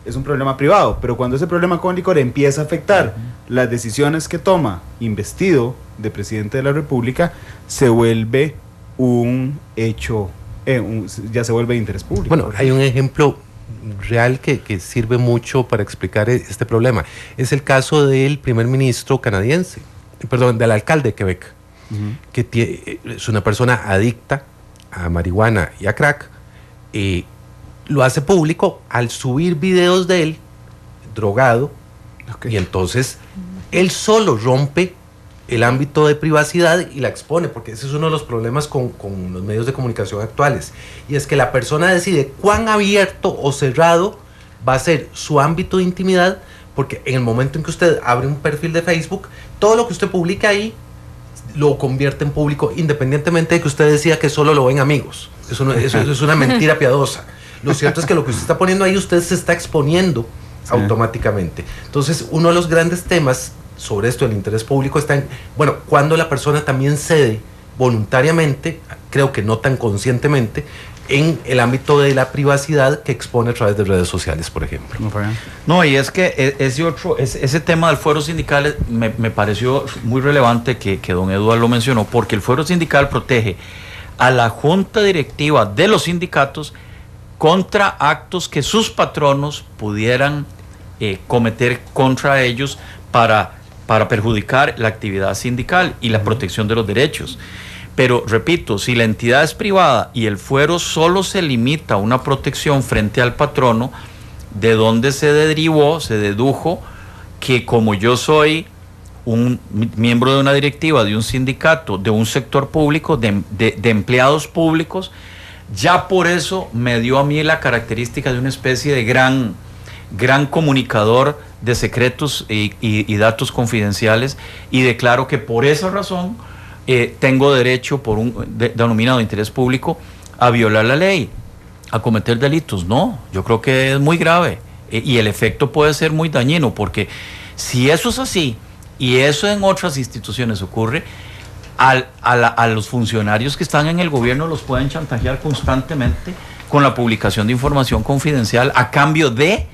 Speaker 1: es un problema privado, pero cuando ese problema con el licor empieza a afectar las decisiones que toma investido de presidente de la República, se vuelve un hecho, ya se vuelve de interés público.
Speaker 9: Bueno, hay un ejemplo real que sirve mucho para explicar este problema. Es el caso del primer ministro canadiense, del alcalde de Quebec, que es una persona adicta a marihuana y a crack, lo hace público al subir videos de él drogado, y entonces él solo rompe el ámbito de privacidad y la expone, porque ese es uno de los problemas con los medios de comunicación actuales, y es que la persona decide cuán abierto o cerrado va a ser su ámbito de intimidad, porque en el momento en que usted abre un perfil de Facebook, todo lo que usted publica ahí lo convierte en público, independientemente de que usted decida que solo lo ven amigos. Eso es una mentira piadosa. Lo cierto es que lo que usted está poniendo ahí, usted se está exponiendo automáticamente. Entonces, uno de los grandes temas sobre esto del interés público está en, cuando la persona también cede voluntariamente, creo que no tan conscientemente, en el ámbito de la privacidad que expone a través de redes sociales, por ejemplo.
Speaker 10: No, y es que ese tema del fuero sindical me pareció muy relevante que don Eduardo lo mencionó, porque el fuero sindical protege a la junta directiva de los sindicatos contra actos que sus patronos pudieran cometer contra ellos para perjudicar la actividad sindical y la protección de los derechos. Pero, repito, si la entidad es privada y el fuero solo se limita a una protección frente al patrono, ¿de dónde se dedujo que como yo soy un miembro de una directiva, de un sindicato, de un sector público, de empleados públicos, ya por eso me dio a mí la característica de una especie de gran comunicador de secretos y datos confidenciales, y declaro que por esa razón tengo derecho por un denominado interés público a violar la ley, a cometer delitos. No, yo creo que es muy grave y el efecto puede ser muy dañino, porque si eso es así y eso en otras instituciones ocurre, a los funcionarios que están en el gobierno los pueden chantajear constantemente con la publicación de información confidencial a cambio de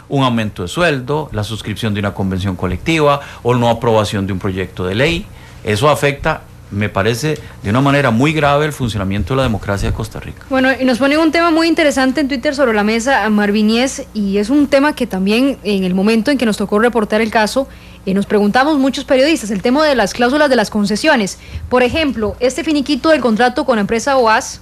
Speaker 10: un aumento de sueldo, la suscripción de una convención colectiva o no aprobación de un proyecto de ley. Eso afecta, me parece, de una manera muy grave el funcionamiento de la democracia de Costa Rica.
Speaker 2: Bueno, y nos pone un tema muy interesante en Twitter sobre la mesa, Marvinies, y es un tema que también en el momento en que nos tocó reportar el caso, nos preguntamos muchos periodistas, el tema de las cláusulas de las concesiones. Por ejemplo, este finiquito del contrato con la empresa OAS,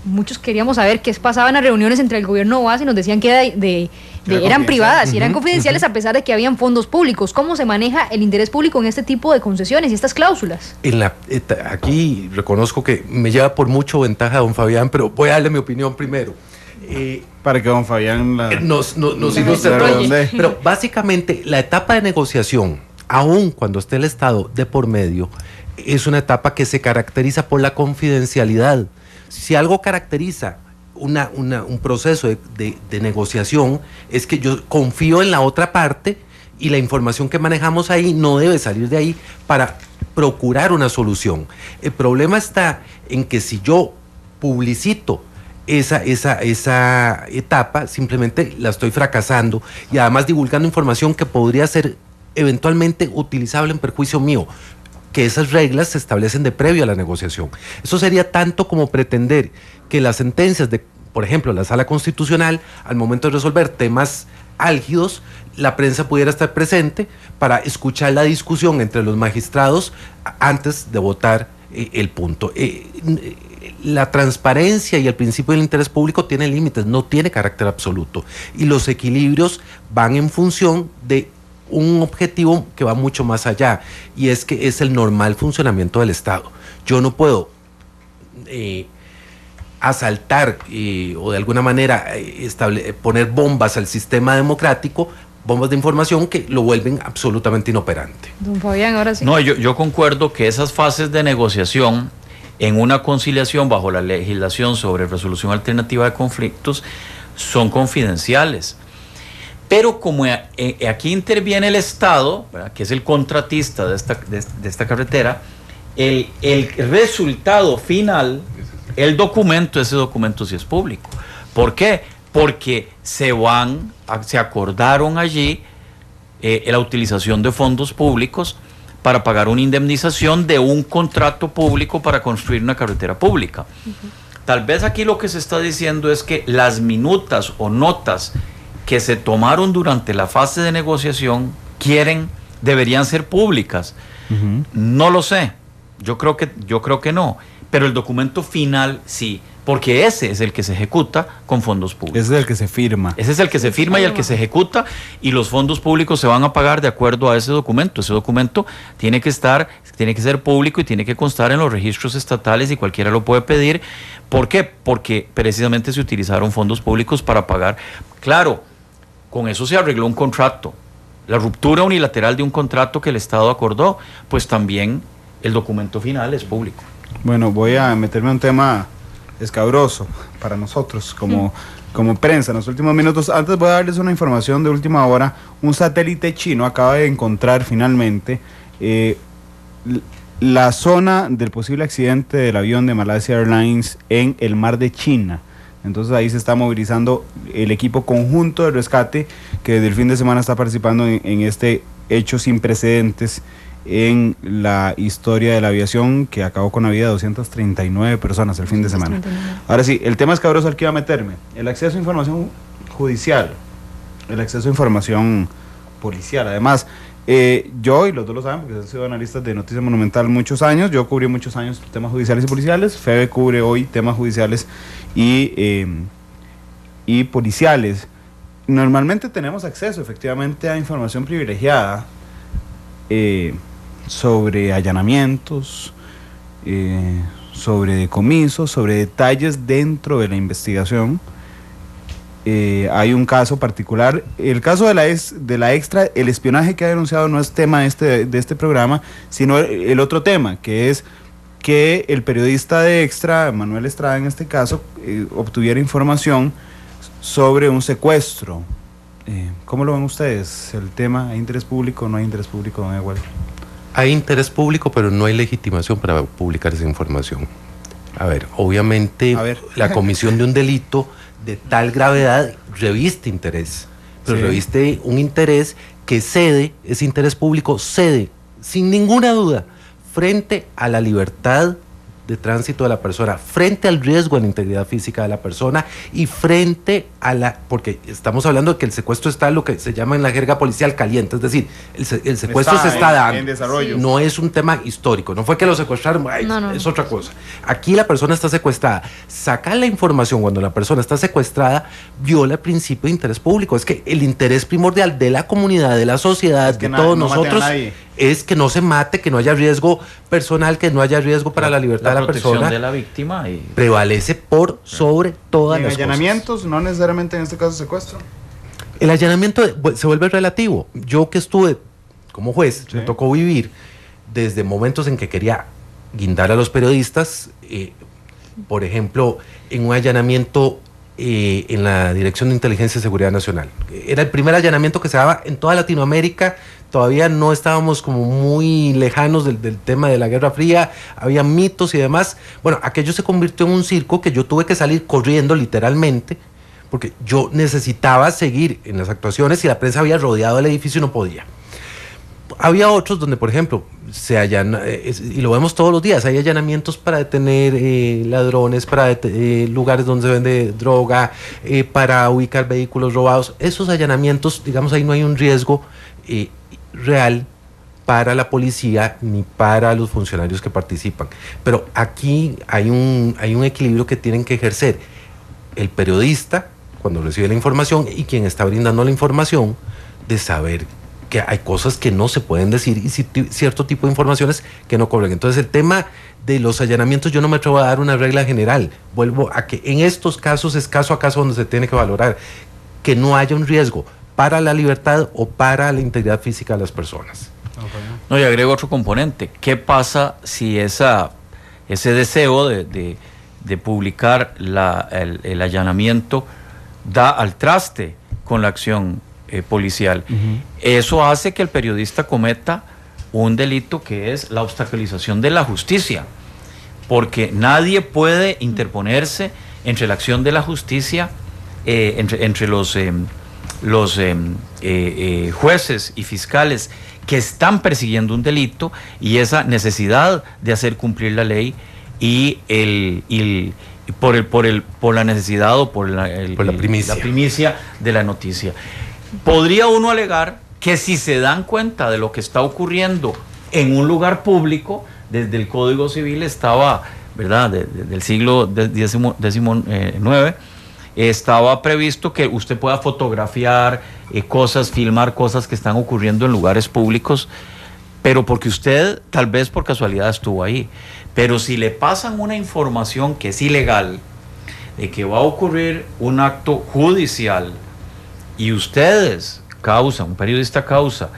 Speaker 2: muchos queríamos saber qué pasaba en las reuniones entre el gobierno OAS y nos decían que eran privadas y eran confidenciales a pesar de que habían fondos públicos. ¿Cómo se maneja el interés público en este tipo de concesiones y estas cláusulas?
Speaker 9: Aquí reconozco que me lleva por mucho ventaja don Fabián, pero voy a darle mi opinión primero.
Speaker 1: Para que don Fabián
Speaker 9: nos ilustre. Pero básicamente la etapa de negociación, aun cuando esté el Estado de por medio, es una etapa que se caracteriza por la confidencialidad. Si algo caracteriza un proceso de negociación, es que yo confío en la otra parte y la información que manejamos ahí no debe salir de ahí para procurar una solución. El problema está en que si yo publicito esa etapa, simplemente la estoy fracasando y además divulgando información que podría ser eventualmente utilizable en perjuicio mío, que esas reglas se establecen de previo a la negociación. Eso sería tanto como pretender que las sentencias de, por ejemplo, la Sala Constitucional, al momento de resolver temas álgidos, la prensa pudiera estar presente para escuchar la discusión entre los magistrados antes de votar el punto. La transparencia y el principio del interés público tiene límites, no tiene carácter absoluto, y los equilibrios van en función de un objetivo que va mucho más allá, y es que es el normal funcionamiento del Estado. Yo no puedo asaltar o de alguna manera poner bombas al sistema democrático, bombas de información que lo vuelven absolutamente inoperante.
Speaker 2: Don Fabián, ahora sí.
Speaker 10: No, yo concuerdo que esas fases de negociación en una conciliación bajo la legislación sobre resolución alternativa de conflictos son confidenciales. Pero como aquí interviene el Estado, ¿verdad?, que es el contratista de esta carretera, el resultado final, ese documento sí es público. ¿Por qué? Porque se acordaron allí la utilización de fondos públicos para pagar una indemnización de un contrato público para construir una carretera pública. Tal vez aquí lo que se está diciendo es que las minutas o notas que se tomaron durante la fase de negociación deberían ser públicas. No lo sé, yo creo que no, pero el documento final sí, porque ese es el que se ejecuta con fondos públicos.
Speaker 1: Ese es el que se firma.
Speaker 10: Ese es el que se firma y el que se ejecuta, y los fondos públicos se van a pagar de acuerdo a ese documento. Ese documento tiene que ser público y tiene que constar en los registros estatales y cualquiera lo puede pedir. ¿Por qué? Porque precisamente se utilizaron fondos públicos para pagar. Claro, con eso se arregló un contrato. La ruptura unilateral de un contrato que el Estado acordó, pues también el documento final es público.
Speaker 1: Bueno, voy a meterme en un tema escabroso para nosotros como prensa en los últimos minutos. Antes voy a darles una información de última hora. Un satélite chino acaba de encontrar finalmente la zona del posible accidente del avión de Malaysia Airlines en el mar de China. Entonces ahí se está movilizando el equipo conjunto de rescate que desde el fin de semana está participando en este hecho sin precedentes en la historia de la aviación, que acabó con la vida de 239 personas el fin de semana. Ahora sí, el tema escabroso al que iba a meterme: el acceso a información judicial, el acceso a información policial. Además, yo, y los dos lo saben porque han sido analistas de Noticias Monumental muchos años, yo cubrí muchos años temas judiciales y policiales, Febe cubre hoy temas judiciales y policiales. Normalmente tenemos acceso efectivamente a información privilegiada sobre allanamientos, sobre decomisos, sobre detalles dentro de la investigación, hay un caso particular, el caso de la Extra, el espionaje que ha denunciado no es tema de este programa, sino el otro tema, que es que el periodista de Extra, Manuel Estrada en este caso, obtuviera información sobre un secuestro. ¿Cómo lo ven ustedes? ¿El tema, hay interés público o no hay interés público, don Eduardo?
Speaker 9: Hay interés público, pero no hay legitimación para publicar esa información. A ver, obviamente la comisión de un delito de tal gravedad reviste interés, pero reviste un interés que cede, ese interés público cede, sin ninguna duda, frente a la libertad de tránsito de la persona, frente al riesgo a la integridad física de la persona y frente a porque estamos hablando de que el secuestro está en lo que se llama en la jerga policial caliente, es decir, el secuestro se está dando,
Speaker 1: en desarrollo.
Speaker 9: No es un tema histórico, no fue que lo secuestraron, no. Es otra cosa. Aquí la persona está secuestrada. Sacar la información cuando la persona está secuestrada viola el principio de interés público, es que el interés primordial de la comunidad, de la sociedad, de todos nosotros, es que no se mate, que no haya riesgo personal, que no haya riesgo para la libertad de la persona.
Speaker 10: De la víctima
Speaker 9: prevalece por sobre todas las cosas.
Speaker 1: ¿Allanamientos? No necesariamente en este caso secuestro.
Speaker 9: El allanamiento se vuelve relativo. Yo que estuve como juez, me tocó vivir desde momentos en que quería guindar a los periodistas, por ejemplo, en un allanamiento en la Dirección de Inteligencia y Seguridad Nacional. Era el primer allanamiento que se daba en toda Latinoamérica. Todavía no estábamos como muy lejanos del tema de la Guerra Fría, había mitos y demás. Bueno, aquello se convirtió en un circo que yo tuve que salir corriendo literalmente, porque yo necesitaba seguir en las actuaciones y la prensa había rodeado el edificio y no podía. Había otros donde, por ejemplo, se allana, y lo vemos todos los días, hay allanamientos para detener ladrones, para lugares donde se vende droga, para ubicar vehículos robados. Esos allanamientos, digamos, ahí no hay un riesgo real para la policía ni para los funcionarios que participan. Pero aquí hay un equilibrio que tienen que ejercer el periodista cuando recibe la información y quien está brindando la información, de saber que hay cosas que no se pueden decir y cierto tipo de informaciones que no cobran. Entonces el tema de los allanamientos yo no me atrevo a dar una regla general. Vuelvo a que en estos casos es caso a caso donde se tiene que valorar que no haya un riesgo para la libertad o para la integridad física de las personas.
Speaker 10: No, y agrego otro componente. ¿Qué pasa si ese deseo de publicar el allanamiento da al traste con la acción policial? Eso hace que el periodista cometa un delito que es la obstaculización de la justicia, porque nadie puede interponerse entre la acción de la justicia, entre los jueces y fiscales que están persiguiendo un delito y esa necesidad de hacer cumplir la ley y por la necesidad o por la primicia de la noticia. Podría uno alegar que si se dan cuenta de lo que está ocurriendo en un lugar público, desde el Código Civil estaba, ¿verdad?, del siglo XIX, estaba previsto que usted pueda fotografiar cosas, filmar cosas que están ocurriendo en lugares públicos, pero porque usted tal vez por casualidad estuvo ahí. Pero si le pasan una información que es ilegal, de que va a ocurrir un acto judicial, y ustedes un periodista causa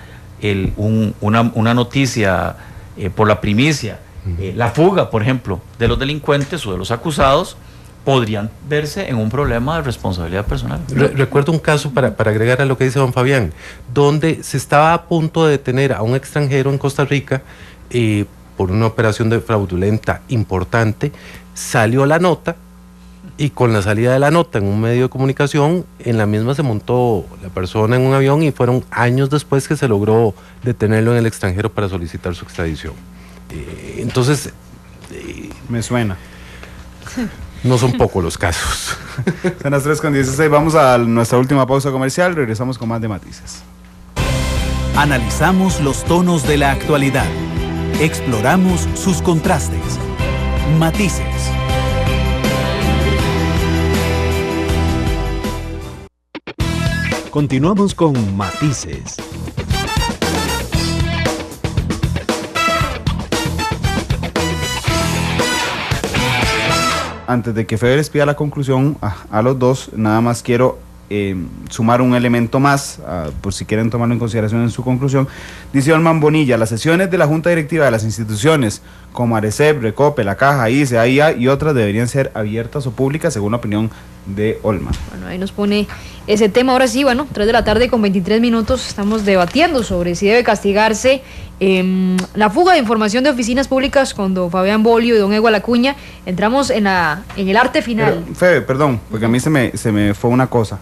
Speaker 10: una noticia por la primicia, la fuga, por ejemplo, de los delincuentes o de los acusados, podrían verse en un problema de responsabilidad personal.
Speaker 9: Recuerdo un caso, para agregar a lo que dice don Fabián, donde se estaba a punto de detener a un extranjero en Costa Rica por una operación de fraudulenta importante. Salió la nota y con la salida de la nota en un medio de comunicación, en la misma se montó la persona en un avión y fueron años después que se logró detenerlo en el extranjero para solicitar su extradición. Entonces...
Speaker 1: me suena.
Speaker 9: No son pocos los casos.
Speaker 1: Son las 3:16, vamos a nuestra última pausa comercial, regresamos con más de Matices.
Speaker 7: Analizamos los tonos de la actualidad, exploramos sus contrastes. Matices.
Speaker 8: Continuamos con Matices.
Speaker 1: Antes de que Fede les pida la conclusión a los dos, nada más quiero sumar un elemento más, por si quieren tomarlo en consideración en su conclusión. Dice Olman Bonilla, las sesiones de la Junta Directiva de las instituciones como Arecep, Recope, la Caja, ICE, AIA y otras deberían ser abiertas o públicas, según la opinión de Olman.
Speaker 2: Bueno, ahí nos pone ese tema. Ahora sí, bueno, 3 de la tarde con 23 minutos, estamos debatiendo sobre si debe castigarse la fuga de información de oficinas públicas con don Fabián Bolio y don Egual Acuña. Entramos en el arte final.
Speaker 1: Pero, Fede, perdón, porque a mí se me fue una cosa.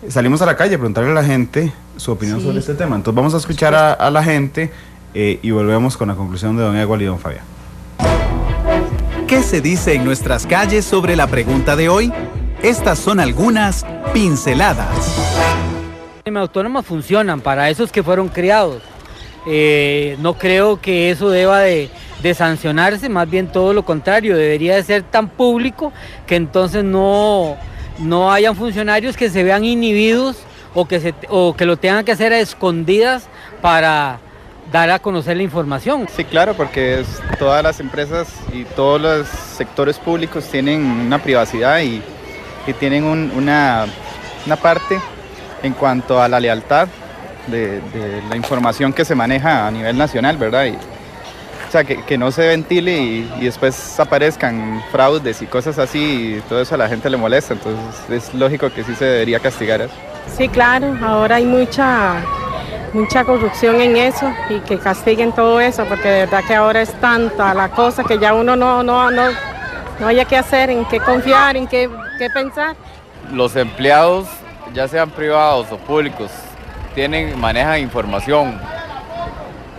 Speaker 1: Salimos a la calle a preguntarle a la gente su opinión sobre este tema. Entonces vamos a escuchar a la gente y volvemos con la conclusión de don Egual y don Fabián.
Speaker 7: ¿Qué se dice en nuestras calles sobre la pregunta de hoy? Estas son algunas pinceladas.
Speaker 13: Los autónomos funcionan, para esos que fueron criados. No creo que eso deba de sancionarse, más bien todo lo contrario, debería de ser tan público que entonces no hayan funcionarios que se vean inhibidos o que lo tengan que hacer a escondidas para dar a conocer la información.
Speaker 14: Sí, claro, porque todas las empresas y todos los sectores públicos tienen una privacidad y tienen una parte en cuanto a la lealtad de la información que se maneja a nivel nacional, ¿verdad? O sea, que no se ventile y después aparezcan fraudes y cosas así y todo eso a la gente le molesta, entonces es lógico que sí se debería castigar eso.
Speaker 15: Sí, claro, ahora hay mucha corrupción en eso y que castiguen todo eso, porque de verdad que ahora es tanta la cosa que ya uno no haya qué hacer, en qué confiar, en qué pensar.
Speaker 16: Los empleados, ya sean privados o públicos, manejan información.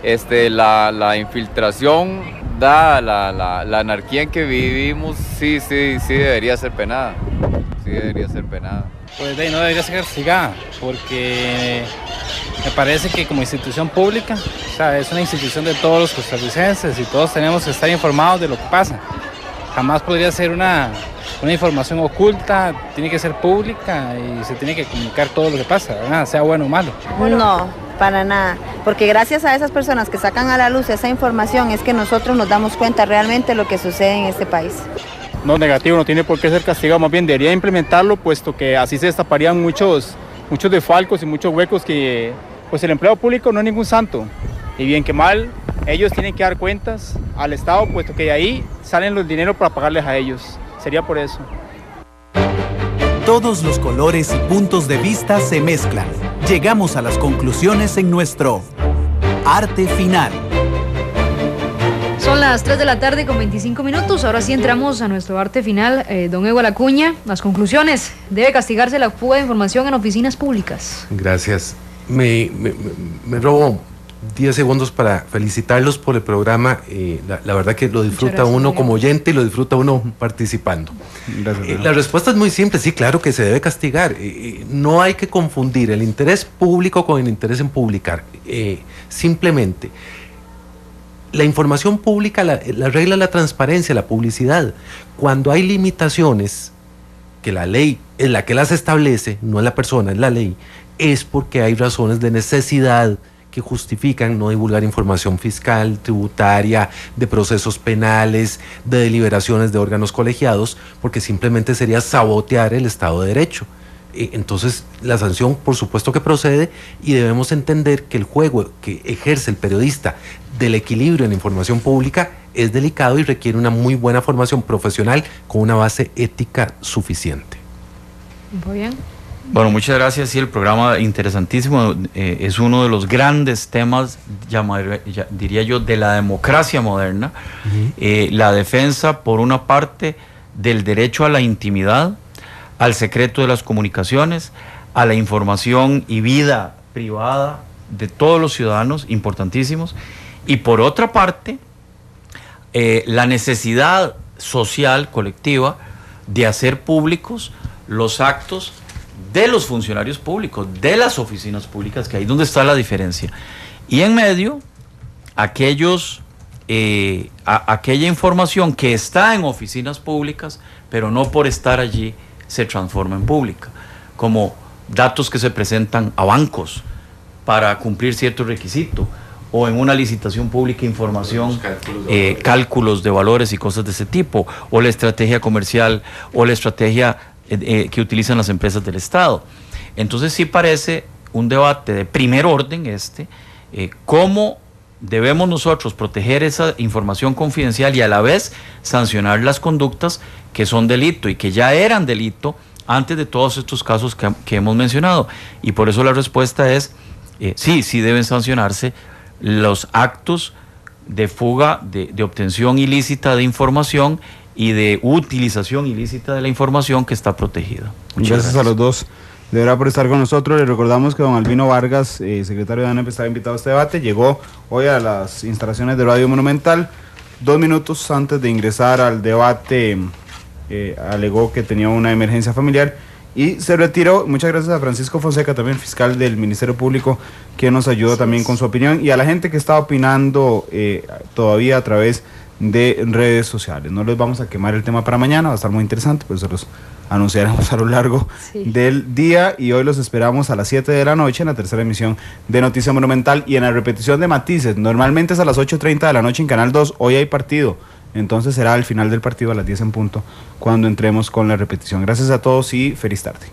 Speaker 16: La infiltración da la anarquía en que vivimos, sí debería ser penada. Sí debería ser penada.
Speaker 17: Pues no debería ser castigada, porque me parece que como institución pública, o sea, es una institución de todos los costarricenses y todos tenemos que estar informados de lo que pasa. Jamás podría ser una información oculta, tiene que ser pública y se tiene que comunicar todo lo que pasa, ¿verdad? Sea bueno o malo.
Speaker 18: No, para nada, porque gracias a esas personas que sacan a la luz esa información es que nosotros nos damos cuenta realmente de lo que sucede en este país.
Speaker 14: No, negativo, no tiene por qué ser castigado, más bien debería implementarlo, puesto que así se destaparían muchos desfalcos y muchos huecos que, pues el empleado público no es ningún santo, y bien que mal, ellos tienen que dar cuentas al Estado, puesto que de ahí salen los dineros para pagarles a ellos, sería por eso.
Speaker 7: Todos los colores y puntos de vista se mezclan. Llegamos a las conclusiones en nuestro arte final.
Speaker 2: Son las 3 de la tarde con 25 minutos. Ahora sí entramos a nuestro arte final. Don Egual Acuña, las conclusiones. ¿Debe castigarse la fuga de información en oficinas públicas?
Speaker 9: Gracias. Me robo 10 segundos para felicitarlos por el programa. La verdad que lo disfruta uno como oyente y lo disfruta uno participando. Gracias, la respuesta es muy simple. Sí, claro que se debe castigar. No hay que confundir el interés público con el interés en publicar. Simplemente la información pública, la regla es la transparencia, la publicidad. Cuando hay limitaciones, que la ley es la que las establece, no es la persona, es la ley, es porque hay razones de necesidad que justifican no divulgar información fiscal, tributaria, de procesos penales, de deliberaciones de órganos colegiados, porque simplemente sería sabotear el Estado de Derecho. Entonces la sanción por supuesto que procede y debemos entender que el juego que ejerce el periodista del equilibrio en la información pública es delicado y requiere una muy buena formación profesional con una base ética suficiente.
Speaker 2: Muy bien.
Speaker 10: Bueno, muchas gracias. Sí, el programa interesantísimo, es uno de los grandes temas, diría yo, de la democracia moderna. La defensa, por una parte, del derecho a la intimidad, al secreto de las comunicaciones, a la información y vida privada de todos los ciudadanos, importantísimos, y por otra parte, la necesidad social, colectiva, de hacer públicos los actos de los funcionarios públicos, de las oficinas públicas, que ahí es donde está la diferencia. Y en medio, aquella información que está en oficinas públicas, pero no por estar allí se transforma en pública, como datos que se presentan a bancos para cumplir cierto requisito, o en una licitación pública información, cálculos de valores y cosas de ese tipo, o la estrategia comercial, o la estrategia que utilizan las empresas del Estado. Entonces sí parece un debate de primer orden cómo debemos nosotros proteger esa información confidencial y a la vez sancionar las conductas que son delito y que ya eran delito antes de todos estos casos que hemos mencionado. Y por eso la respuesta es sí deben sancionarse los actos de fuga, de obtención ilícita de información y de utilización ilícita de la información que está protegida.
Speaker 1: Gracias a los dos, de verdad, por estar con nosotros. Les recordamos que don Albino Vargas, secretario de ANEP, estaba invitado a este debate. Llegó hoy a las instalaciones de Radio Monumental. 2 minutos antes de ingresar al debate, alegó que tenía una emergencia familiar y se retiró. Muchas gracias a Francisco Fonseca, también fiscal del Ministerio Público, que nos ayudó también con su opinión, y a la gente que está opinando todavía a través de redes sociales. No les vamos a quemar el tema para mañana, va a estar muy interesante, pues se los anunciaremos a lo largo del día, y hoy los esperamos a las 7 de la noche en la tercera emisión de Noticia Monumental y en la repetición de Matices. Normalmente es a las 8:30 de la noche en Canal 2, hoy hay partido, entonces será al final del partido a las 10 en punto cuando entremos con la repetición. Gracias a todos y feliz tarde.